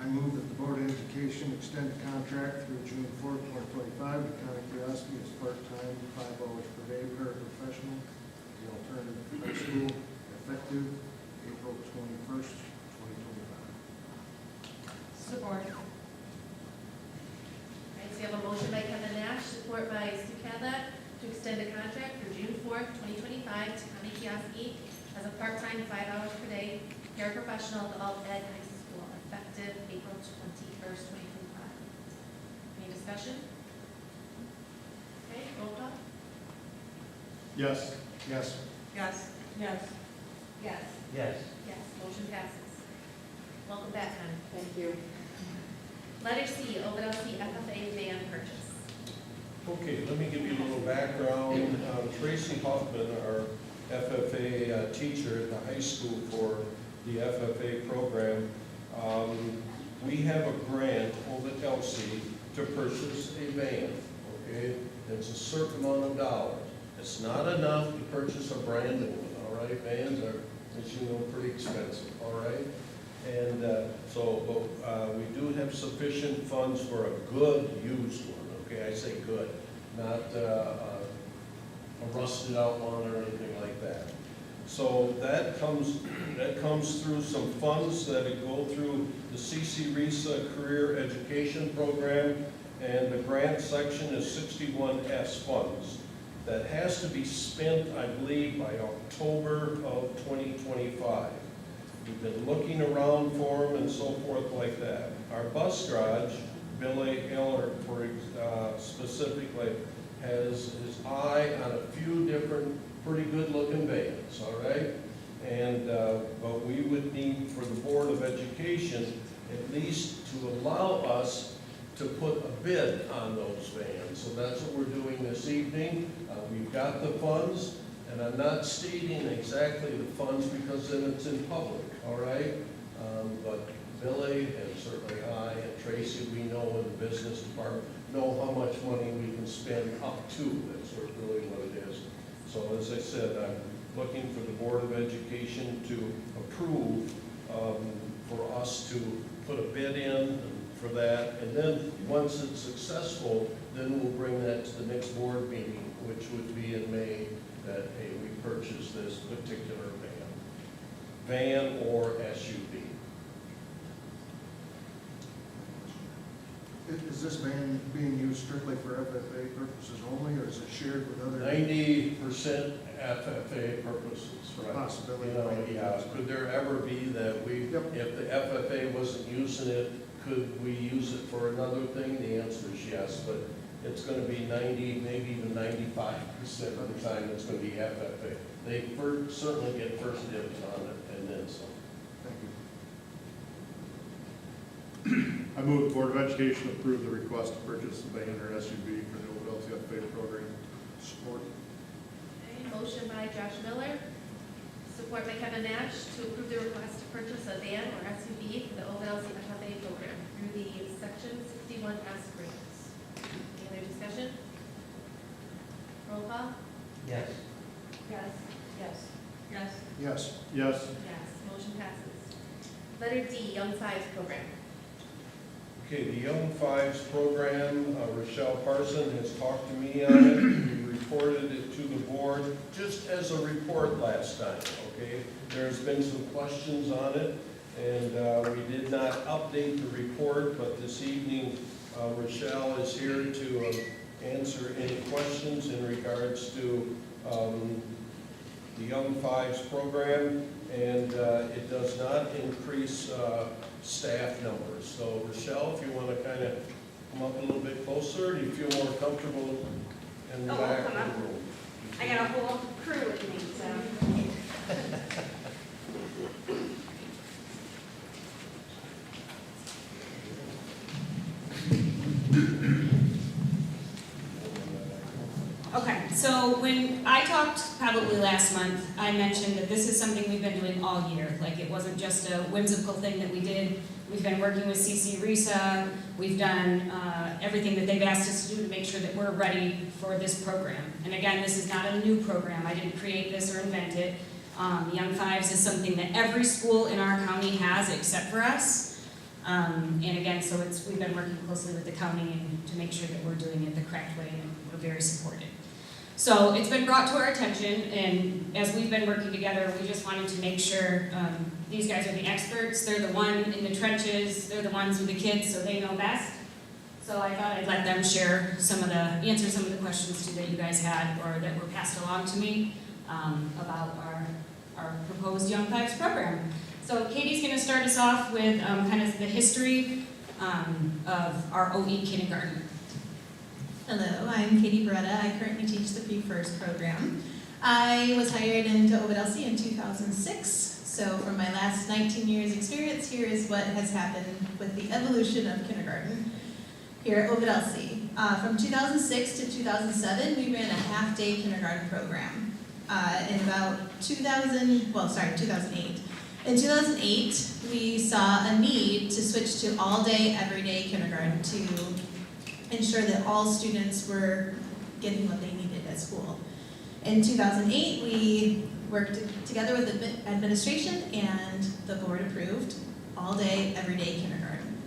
I move that the Board of Education extend the contract through June 4th, 2025 to Connie Kioski as part-time, 5 hours per day paraprofessional, the alternative high school, effective April 21st, 2025. Support. Right, so you have a motion by Kevin Nash, support by Sue Cadlett, to extend the contract for June 4th, 2025 to Connie Kioski as a part-time, 5 hours per day paraprofessional at the Alt-Ed High School, effective April 21st, 2025. Any discussion? Okay, Okay, roll call. Yes. Yes. Yes. Yes. Yes. Yes. Yes, motion passes. Welcome back, Connie. Thank you. Letter C, Ovid-Elsie FFA van purchase. Okay, let me give you a little background. Tracy Hoffman, our FFA teacher at the high school for the FFA program, we have a grant, Ovid-Elsie, to purchase a van, okay? It's a certain amount of dollars. It's not enough to purchase a brand new one, all right? Vans are, as you know, pretty expensive, all right? And we do have sufficient funds for a good used one, okay? I say good, not a rusted out one or anything like that. So that comes through some funds that go through the CC RISA Career Education Program, and the grant section is 61S funds. That has to be spent, I believe, by October of 2025. We've been looking around for them and so forth like that. Our bus garage, Billy Eller, specifically, has his eye on a few different pretty good-looking vans, all right? And but we would need for the Board of Education at least to allow us to put a bid on those vans. So that's what we're doing this evening. We've got the funds, and I'm not stating exactly the funds because then it's in public, all right? But Billy and certainly I and Tracy, we know in the business department, know how much money we can spend up to. That's sort of really what it is. So as I said, I'm looking for the Board of Education to approve for us to put a bid in for that. And then once it's successful, then we'll bring that to the next board meeting, which would be in May, that, hey, we purchased this particular van or SUV. Is this van being used strictly for FFA purposes only, or is it shared with other? 90% FFA purposes, right? Possibility. You know, yeah, could there ever be that we, if the FFA wasn't using it, could we use it for another thing? The answer is yes, but it's going to be 90, maybe even 95% of the time it's going to be FFA. They certainly get first dibs on it, and then some. Thank you. I move the Board of Education approve the request to purchase a van or SUV for the Ovid-Elsie FFA program. Support. Okay, motion by Josh Miller, support by Kevin Nash, to approve the request to purchase a van or SUV for the Ovid-Elsie FFA program through the Section 61S grants. Any other discussion? Roll call? Yes. Yes. Yes. Yes. Yes. Yes. Yes, motion passes. Letter D, Young Fives program. Okay, the Young Fives program, Rochelle Parson has talked to me on it. We reported it to the board just as a report last time, okay? There's been some questions on it, and we did not update the report, but this evening, Rochelle is here to answer any questions in regards to the Young Fives program, and it does not increase staff numbers. So Rochelle, if you want to kind of come up a little bit closer, do you feel more comfortable in the back of the room? I got a whole crew with me, so. Okay, so when I talked probably last month, I mentioned that this is something we've been doing all year. Like, it wasn't just a whimsical thing that we did. We've been working with CC RISA. We've done everything that they've asked us to do to make sure that we're ready for this program. And again, this is not a new program. I didn't create this or invent it. Young Fives is something that every school in our county has except for us. And again, so we've been working closely with the county and to make sure that we're doing it the correct way, and we're very supportive. So it's been brought to our attention, and as we've been working together, we just wanted to make sure these guys are the experts. They're the one in the trenches. They're the ones with the kids, so they know best. So I thought I'd let them answer some of the questions too that you guys had or that were passed along to me about our proposed Young Fives program. So Katie's going to start us off with kind of the history of our OE kindergarten. Hello, I'm Katie Beretta. I currently teach the Pre-First program. I was hired into Ovid-Elsie in 2006, so from my last 19 years experience, here is what has happened with the evolution of kindergarten here at Ovid-Elsie. From 2006 to 2007, we ran a half-day kindergarten program. In about 2008. In 2008, we saw a need to switch to all-day, everyday kindergarten to ensure that all students were getting what they needed at school. In 2008, we worked together with the administration and the board approved all-day, everyday kindergarten.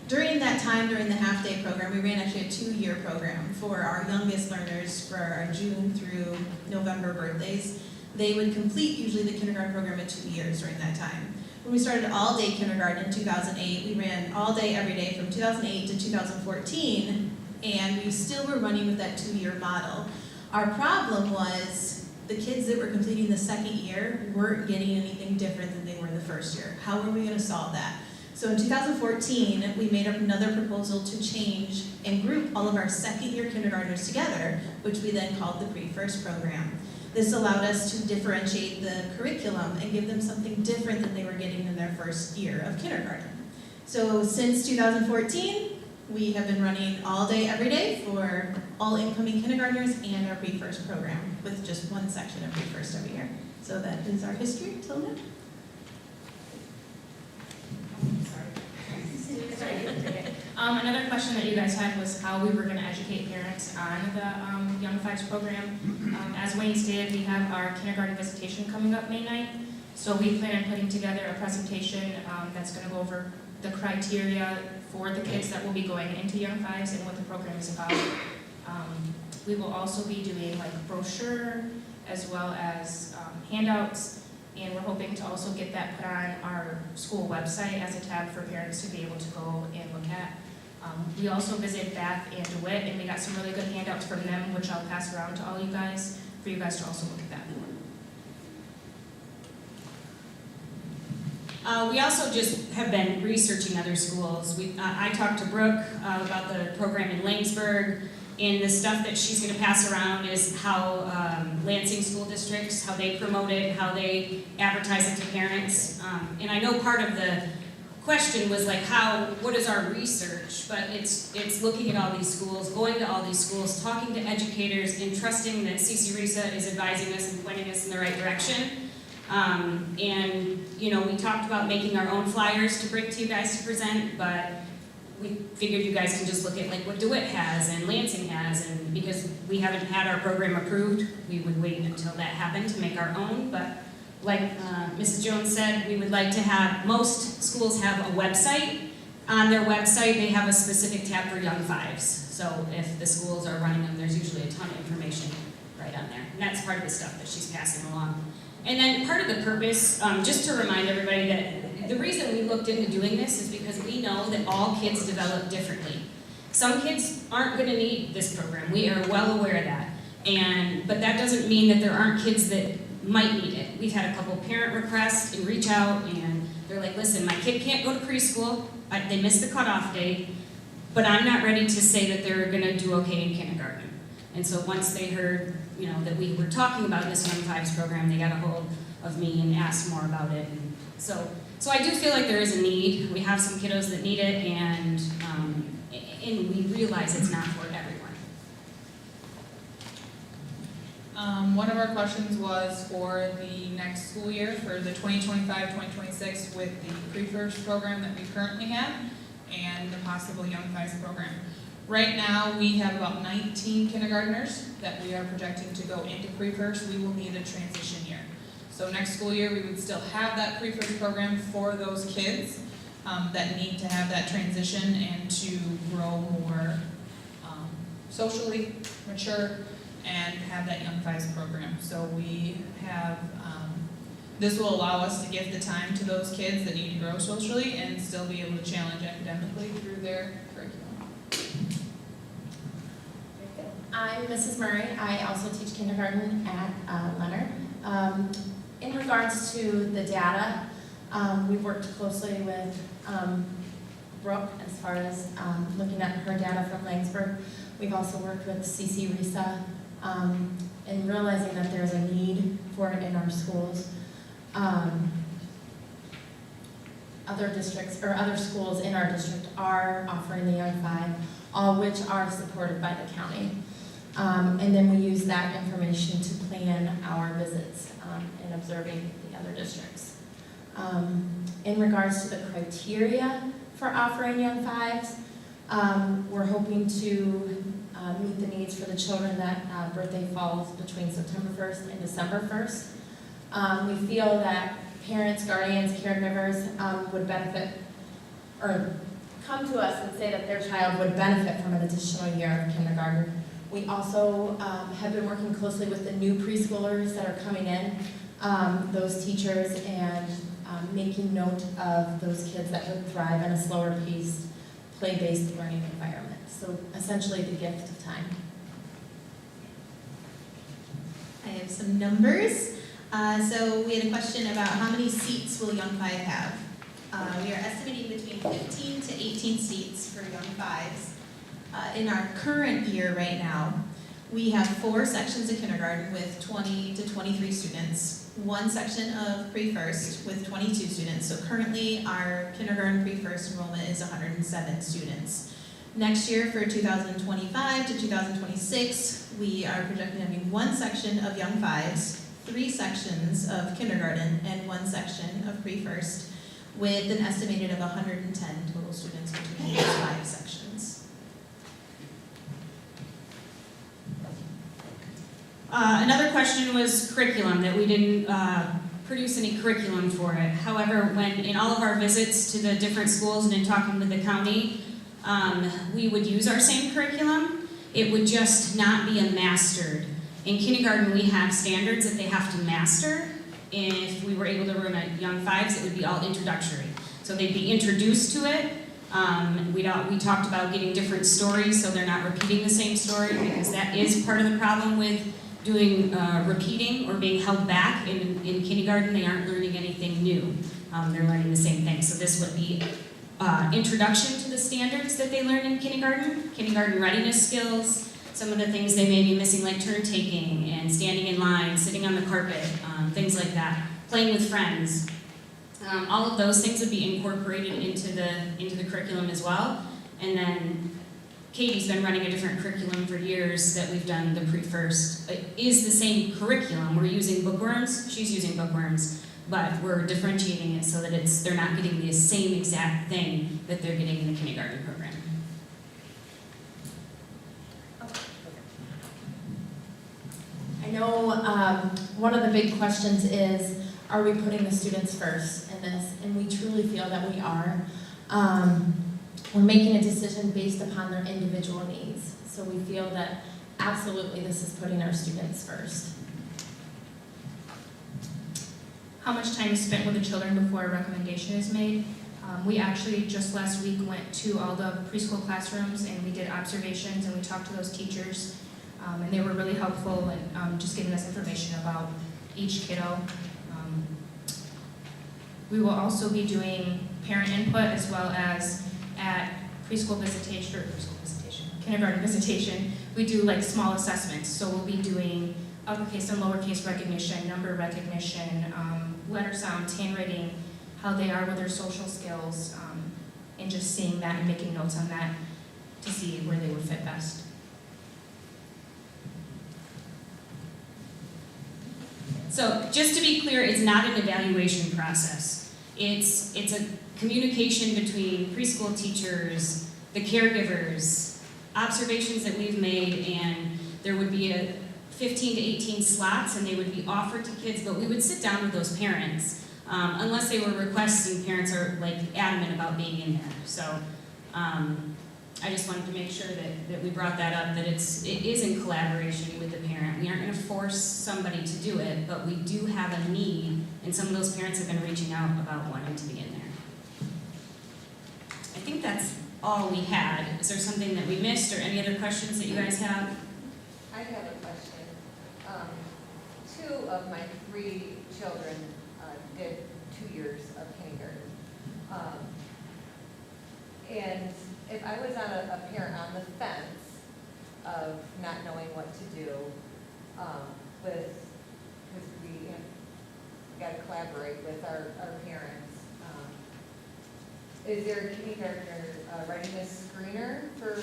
During that time, during the half-day program, we ran actually a 2-year program for our youngest learners for our June through November birthdays. They would complete usually the kindergarten program in 2 years during that time. When we started all-day kindergarten in 2008, we ran all-day, every day from 2008 to 2014, and we still were running with that 2-year model. Our problem was the kids that were completing the second year weren't getting anything different than they were the first year. How were we going to solve that? So in 2014, we made up another proposal to change and group all of our second-year kindergartners together, which we then called the Pre-First program. This allowed us to differentiate the curriculum and give them something different than they were getting in their first year of kindergarten. So since 2014, we have been running all day, every day for all incoming kindergartners and our Pre-First program with just one section of Pre-First every year. So that is our history till now. Another question that you guys had was how we were going to educate parents on the Young Fives program. As Wayne stated, we have our kindergarten visitation coming up May 9th. So we plan on putting together a presentation that's going to go over the criteria for the kids that will be going into Young Fives and what the program is about. We will also be doing like a brochure as well as handouts. And we're hoping to also get that put on our school website as a tab for parents to be able to go and look at. We also visited Bath and DeWitt, and we got some really good handouts from them, which I'll pass around to all you guys, for you guys to also look at that. We also just have been researching other schools. I talked to Brooke about the program in Langsburg, and the stuff that she's going to pass around is how Lansing school districts, how they promote it, how they advertise it to parents. And I know part of the question was like what is our research? But it's looking at all these schools, going to all these schools, talking to educators, and trusting that CC Risa is advising us and pointing us in the right direction. And you know, we talked about making our own flyers to bring to you guys to present, but we figured you guys can just look at like what DeWitt has and Lansing has, and because we haven't had our program approved, we would wait until that happened to make our own. But like Mrs. Jones said, we would like to have, most schools have a website. On their website, they have a specific tab for Young Fives. So if the schools are running them, there's usually a ton of information right on there. And that's part of the stuff that she's passing along. And then part of the purpose, just to remind everybody that the reason we looked into doing this is because we know that all kids develop differently. Some kids aren't going to need this program. We are well aware of that. But that doesn't mean that there aren't kids that might need it. We've had a couple parent requests and reach out, and they're like, listen, my kid can't go to preschool. They missed the cutoff date, but I'm not ready to say that they're going to do okay in kindergarten. And so once they heard, you know, that we were talking about this Young Fives program, they got a hold of me and asked more about it. And so I do feel like there is a need. We have some kiddos that need it, and we realize it's not for everyone. One of our questions was for the next school year, for the 2025-2026 with the Pre-First program that we currently have and the possible Young Fives program. Right now, we have about 19 kindergartners that we are projecting to go into Pre-First. We will need a transition year. So next school year, we would still have that Pre-First program for those kids that need to have that transition and to grow more socially mature and have that Young Fives program. So we have, this will allow us to give the time to those kids that need to grow socially and still be able to challenge academically through their curriculum. I'm Mrs. Murray. I also teach kindergarten at Leonard. In regards to the data, we've worked closely with Brooke as far as looking at her data from Langsburg. We've also worked with CC RISA, and realizing that there's a need for it in our schools. Other districts, or other schools in our district are offering the Young Five, all which are supported by the county. And then we use that information to plan our visits and observing the other districts. In regards to the criteria for offering Young Fives, we're hoping to meet the needs for the children that birthday falls between September 1st and December 1st. We feel that parents, guardians, caregivers would benefit, or come to us and say that their child would benefit from an additional year of kindergarten. We also have been working closely with the new preschoolers that are coming in, those teachers, and making note of those kids that would thrive in a slower paced, play-based learning environment. So essentially the gift of time. I have some numbers. So we had a question about how many seats will Young Five have? We are estimating between 15 to 18 seats for Young Fives. In our current year right now, we have 4 sections of kindergarten with 20 to 23 students, 1 section of pre-first with 22 students. So currently our kindergarten pre-first enrollment is 107 students. Next year for 2025 to 2026, we are projecting having 1 section of Young Fives, 3 sections of kindergarten, and 1 section of pre-first, with an estimated of 110 total students between those 5 sections. Another question was curriculum, that we didn't produce any curriculum for it. However, when in all of our visits to the different schools and in talking with the county, we would use our same curriculum. It would just not be a mastered. In kindergarten, we have standards that they have to master. If we were able to run at Young Fives, it would be all introductory. So they'd be introduced to it. We talked about getting different stories so they're not repeating the same story, because that is part of the problem with doing repeating or being held back in kindergarten. They aren't learning anything new. They're learning the same thing. So this would be introduction to the standards that they learn in kindergarten readiness skills, some of the things they may be missing, like turn taking and standing in line, sitting on the carpet, things like that, playing with friends. All of those things would be incorporated into the curriculum as well. And then Katie's been running a different curriculum for years that we've done the pre-first. It is the same curriculum. We're using bookworms, she's using bookworms, but we're differentiating it so that they're not getting the same exact thing that they're getting in the kindergarten program. I know one of the big questions is, are we putting the students first in this? And we truly feel that we are. We're making a decision based upon their individual needs. So we feel that absolutely this is putting our students first. How much time is spent with the children before a recommendation is made? We actually just last week went to all the preschool classrooms and we did observations and we talked to those teachers. And they were really helpful in just giving us information about each kiddo. We will also be doing parent input as well as at kindergarten visitation, we do like small assessments. So we'll be doing uppercase and lowercase recognition, number recognition, letter sounds, handwriting, how they are with their social skills, and just seeing that and making notes on that to see where they would fit best. So just to be clear, it's not an evaluation process. It's a communication between preschool teachers, the caregivers, observations that we've made, and there would be 15 to 18 slots and they would be offered to kids, but we would sit down with those parents, unless they were requests and parents are like adamant about being in there. So I just wanted to make sure that we brought that up, that it is in collaboration with the parent. We aren't going to force somebody to do it, but we do have a need, and some of those parents have been reaching out about wanting to be in there. I think that's all we had. Is there something that we missed or any other questions that you guys have? I have a question. 2 of my 3 children did 2 years of kindergarten. And if I was a parent on the fence, of not knowing what to do, because we got to collaborate with our parents. Is there a kindergartner readiness screener for,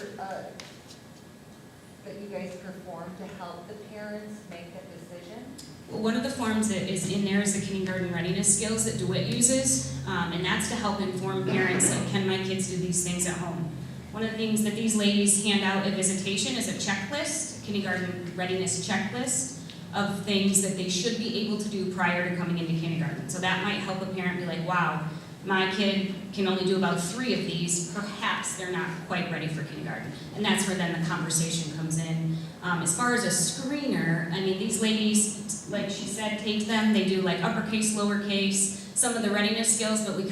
that you guys perform to help the parents make a decision? Well, one of the forms that is in there is the kindergarten readiness skills that DeWitt uses, and that's to help inform parents, like, can my kids do these things at home? One of the things that these ladies hand out at visitation is a checklist, a kindergarten readiness checklist of things that they should be able to do prior to coming into kindergarten. So that might help a parent be like, wow, my kid can only do about 3 of these, perhaps they're not quite ready for kindergarten. And that's where then the conversation comes in. As far as a screener, I mean, these ladies, like she said, take them, they do like uppercase, lowercase, some of the readiness skills, but we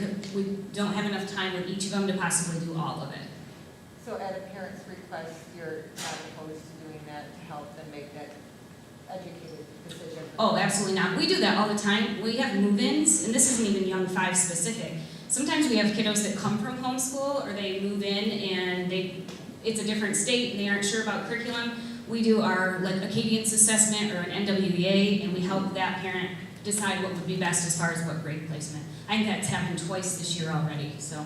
don't have enough time with each of them to possibly do all of it. So at a parent's request, you're not opposed to doing that to help them make that educated decision? Oh, absolutely not. We do that all the time. We have move-ins, and this isn't even Young 5 specific. Sometimes we have kiddos that come from homeschool, or they move in and it's a different state and they aren't sure about curriculum. We do our like Acadians assessment or an NWEA, and we help that parent decide what would be best as far as what grade placement. I think that's happened twice this year already, so.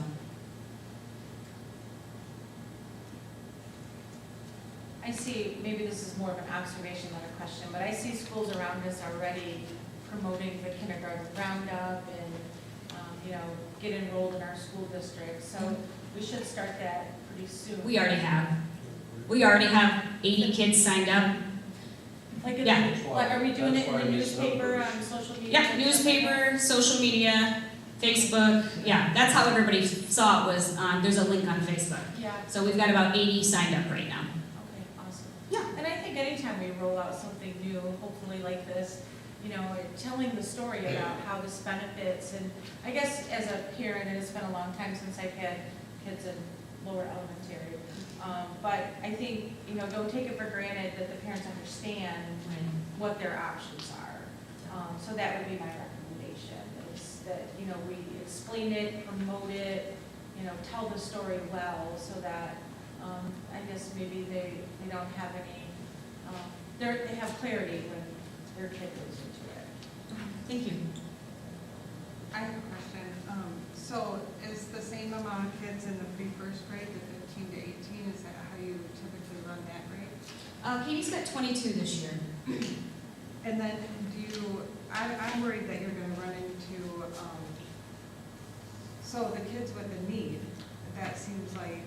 I see, maybe this is more of an observation than a question, but I see schools around us already promoting the kindergarten roundup and, get enrolled in our school district. So we should start that pretty soon. We already have. We already have 80 kids signed up. Like, Yeah. Like, are we doing it in the newspaper, on social media? Yep, newspaper, social media, Facebook. Yeah, that's how everybody saw it was there's a link on Facebook. Yeah. So we've got about 80 signed up right now. Okay, awesome. Yeah. And I think anytime we roll out something new, hopefully like this, telling the story about how this benefits, and I guess as a parent, and it's been a long time since I've had kids in lower elementary, but I think, don't take it for granted that the parents understand what their options are. So that would be my recommendation, is that, we explain it, promote it, tell the story well, so that, I guess maybe they don't have any, they have clarity when their kid goes into it. Thank you. I have a question. So is the same amount of kids in the pre-first grade, the 15 to 18, is that how you typically run that grade? Katie's got 22 this year. And then I'm worried that you're going to run into, so the kids with a need, that seems like,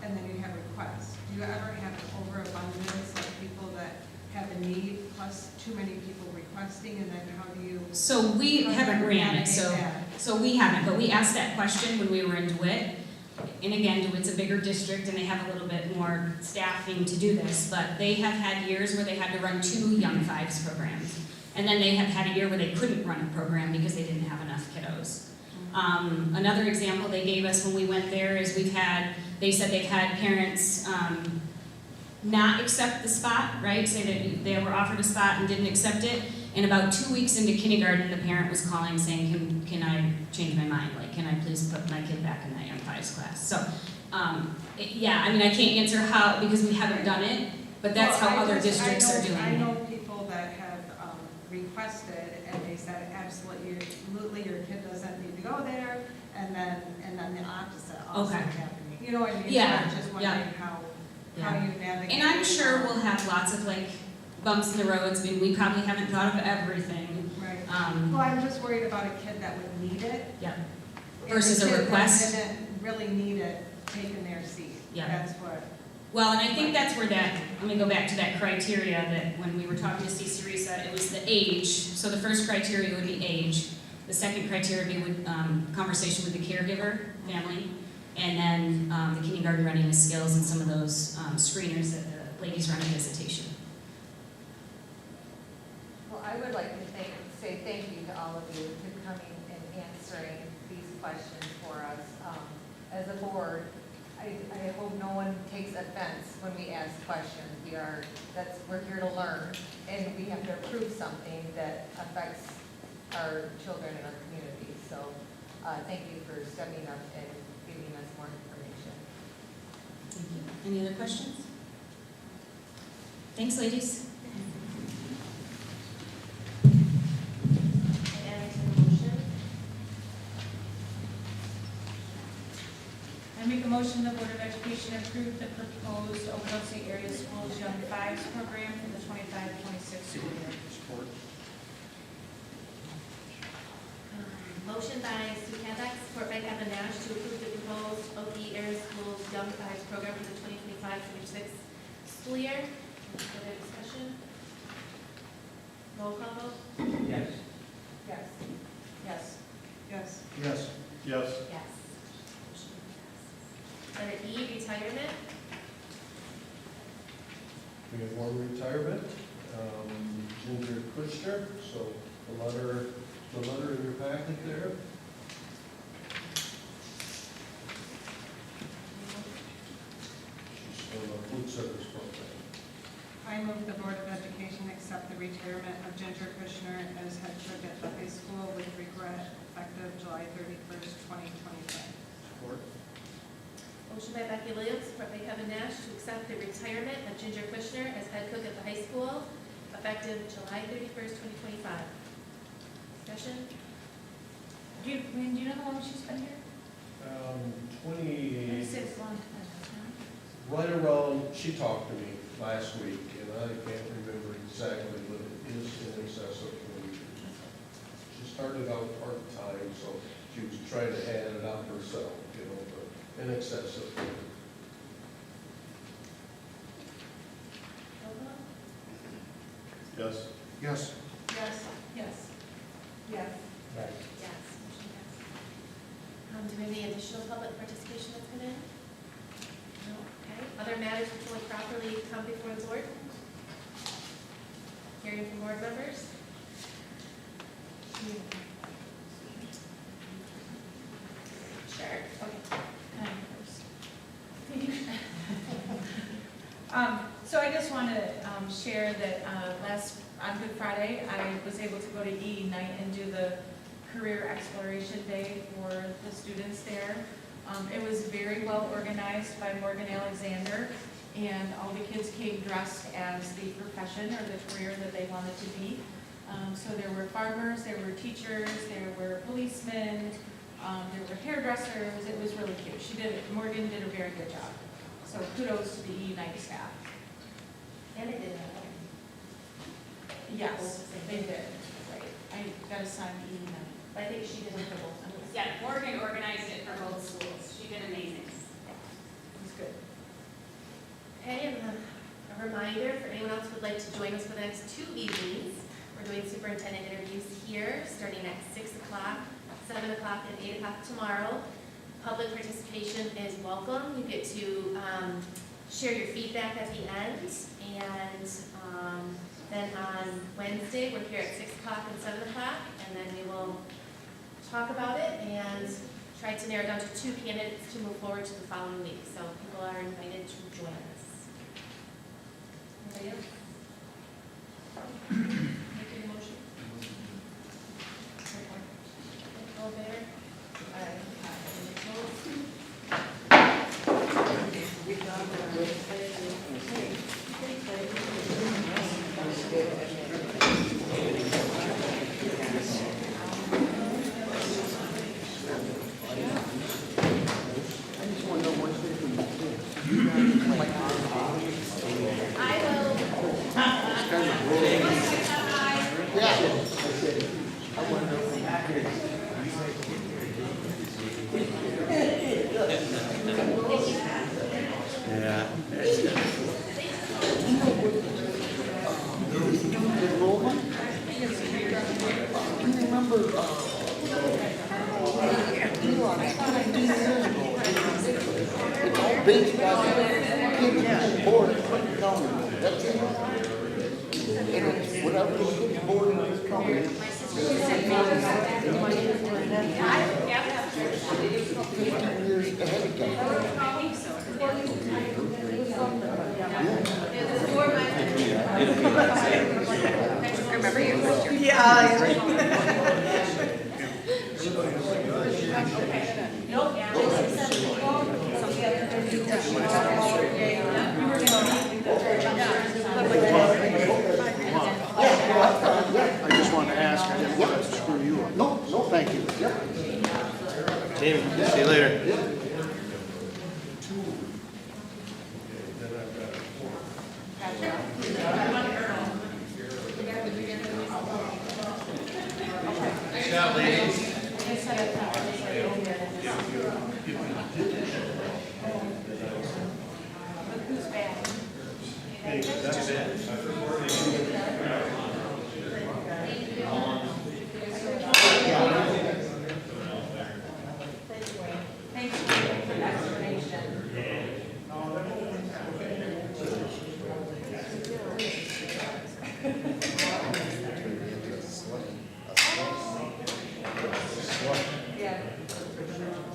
and then you have requests. Do you ever have an overabundance of people that have a need plus too many people requesting, and then how do you? So we haven't ran it, so we haven't, but we asked that question when we were in DeWitt. And again, DeWitt's a bigger district and they have a little bit more staffing to do this, but they have had years where they had to run 2 Young Fives programs. And then they have had a year where they couldn't run a program because they didn't have enough kiddos. Another example they gave us when we went there is they said they've had parents not accept the spot, right? Say that they were offered a spot and didn't accept it. And about 2 weeks into kindergarten, the parent was calling saying, can I change my mind? Like, can I please put my kid back in that Young Fives class? So, yeah, I mean, I can't answer how, because we haven't done it, but that's how other districts are doing I it. know people that have requested, and they said, absolutely, your kid doesn't need to go there, and then the opposite also happening. You know what I mean? Yeah. So I'm just wondering how you navigate. And I'm sure we'll have lots of like bumps in the roads. I mean, we probably haven't thought of everything. Right. Well, I'm just worried about a kid that would need it. Yep. And Versus the a kid request. that didn't really need it, taking their seat. Yeah. That's what. Well, and I think that's where let me go back to that criteria that when we were talking to CC Risa, it was the age. So the first criteria would be age. The second criteria would be conversation with the caregiver, family, and then the kindergarten readiness skills and some of those screeners that the ladies run at visitation. Well, I would like to say thank you to all of you for coming and answering these questions for us. As a board, I hope no one takes offense when we ask questions. We're here to learn, and we have to approve something that affects our children and our community. So thank you for stepping up and giving us more information. Thank you. Any other questions? Thanks, ladies. I make a motion the Board of Education approve the proposed Ovid-Elsie Area Schools Young Fives program for the 25-26 school year. Support. Motion by Sue Kavak, support by Kevin Nash, to approve the proposed OP Area Schools Young Fives program for the 2025-26 school year. Any further discussion? Roll call vote? Yes. Yes. Yes. Yes. Yes. Yes. Yes. Letter E, retirement. We have one retirement, Ginger Kushner, so the letter in your packet there. She's from the food service program. I move the Board of Education accept the retirement of Ginger Kushner as head cook at the high school with regret, effective July 31st, 2025. Support. Motion by Becky Williams, support by Kevin Nash, to accept the retirement of Ginger Kushner as head cook at the high school, effective July 31st, 2025. Discussion? Do you know how long she's been here? 26 months. right around, she talked to me last week, and I can't remember exactly, but it is in excess of 20 years. She started out part-time, so she was trying to add it up herself, you know, but in excess of 20. Roll call? Yes. Yes. Yes. Yes. Yes. Right. Yes. Motion passed. Do we have any additional public participation that's come in? No? Okay. Other matters which will properly come before the board? Hearing from board members? Sure. So I just want to share that on Good Friday, I was able to go to EE night and do the career exploration day for the students there. It was very well organized by Morgan Alexander, and all the kids came dressed as the profession or the career that they wanted to be. So there were farmers, there were teachers, there were policemen, there were hairdressers. It was really cute. Morgan did a very good job. So kudos to the EE night staff. And it did that. Yes, they did. Right. I got assigned EE night. I think she did it for both. Yeah, Morgan organized it for both schools. She did amazing. It was good. Okay, and a reminder for anyone else who would like to join us for the next 2 evenings. We're doing superintendent interviews here, starting at 6 o'clock, 7 o'clock, and 8 o'clock tomorrow. Public participation is welcome. You get to share your feedback at the end. And then on Wednesday, we're here at 6 o'clock and 7 o'clock, and then we will talk about it and try to narrow down to 2 candidates to move forward to the following week. So people are invited to join us. Anybody else? Make a motion. All in favor? Aye. Any opposed? Yeah. Team, see you later. Good job, ladies. That's it. Thanks for the explanation. Yeah.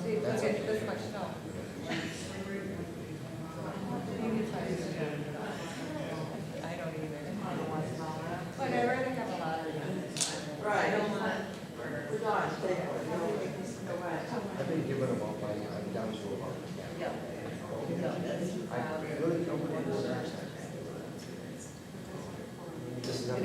See, look at this much snow. I don't either. Whatever, I have a lot of them. Right. I don't want. We're done. I've been giving them up, I'm down to about. Yeah. I really don't want to go. Just not.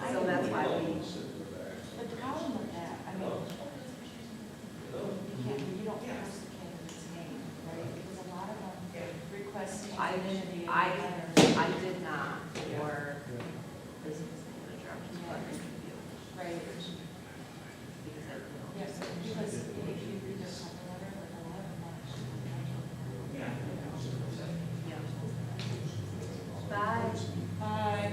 So that's why we. But the problem with that, I mean, you don't ask the candidate's name, right? Because a lot of them request identity. I did not, or business manager, I'm just wondering. Right. Yes, because if you read their cover letter, like a lot of them are. Bye. Bye.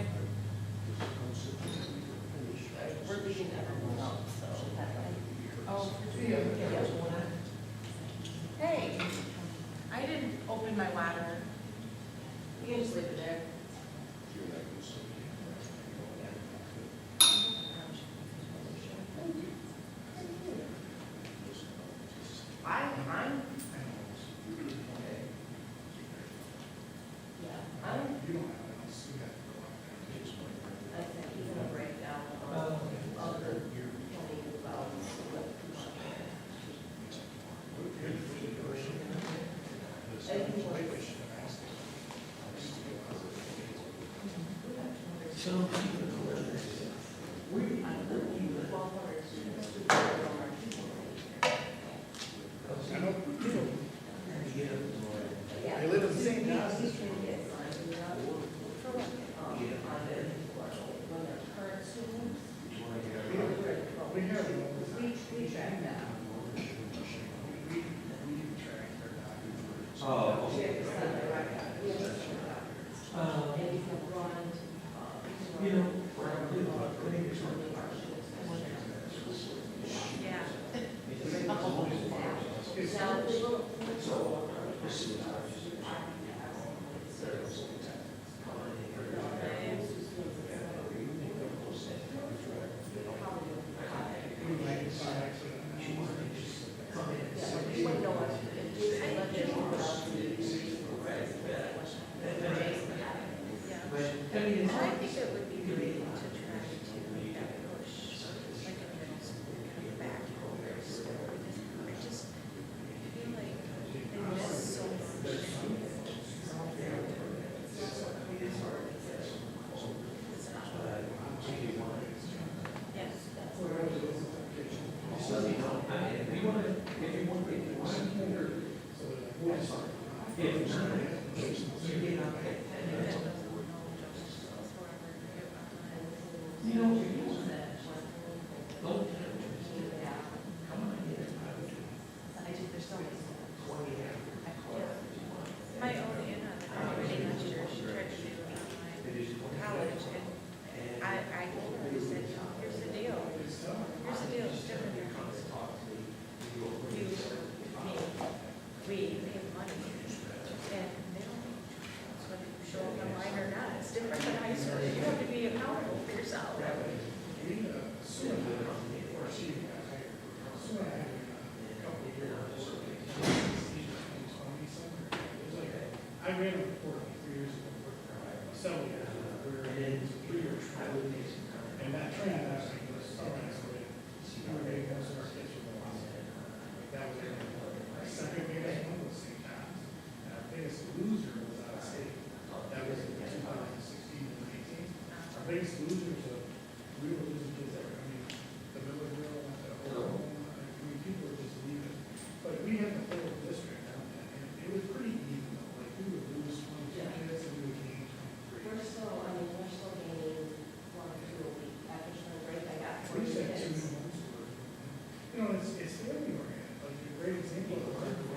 We're leaving everyone else, so. Oh, for you. Hey, I didn't open my water. You can just leave it there. I'm. Yeah, I think he's gonna break down of the county about They live in the same house. We track that. Oh, We have to send it right out. We have to send it out. And you can run, you know. I think it would be great to try to make that push, like in middle school, kind of back over school, because I just feel like they miss so much. I we have money, and they don't, whether you show up online or not, it's different than high school. You have to be accountable for yourself. I ran a report 3 years ago, several years ago, where it was 3 years. And that trend actually was so isolated. We were getting most of our kids from the hospital. That was our second biggest one was St. John's. And our biggest loser was out of state. That was in 2016 and 18. Our biggest losers of, we were losing kids that were, the middle girl went to Oklahoma. People were just leaving. But we had the whole district down there, and it was pretty even though. Like, we would lose 22 kids and we would gain 23. We're still gaining 1 or 2 a week after spring break. I got We 40 said 2 kids. new ones were, it's family oriented, like a great example of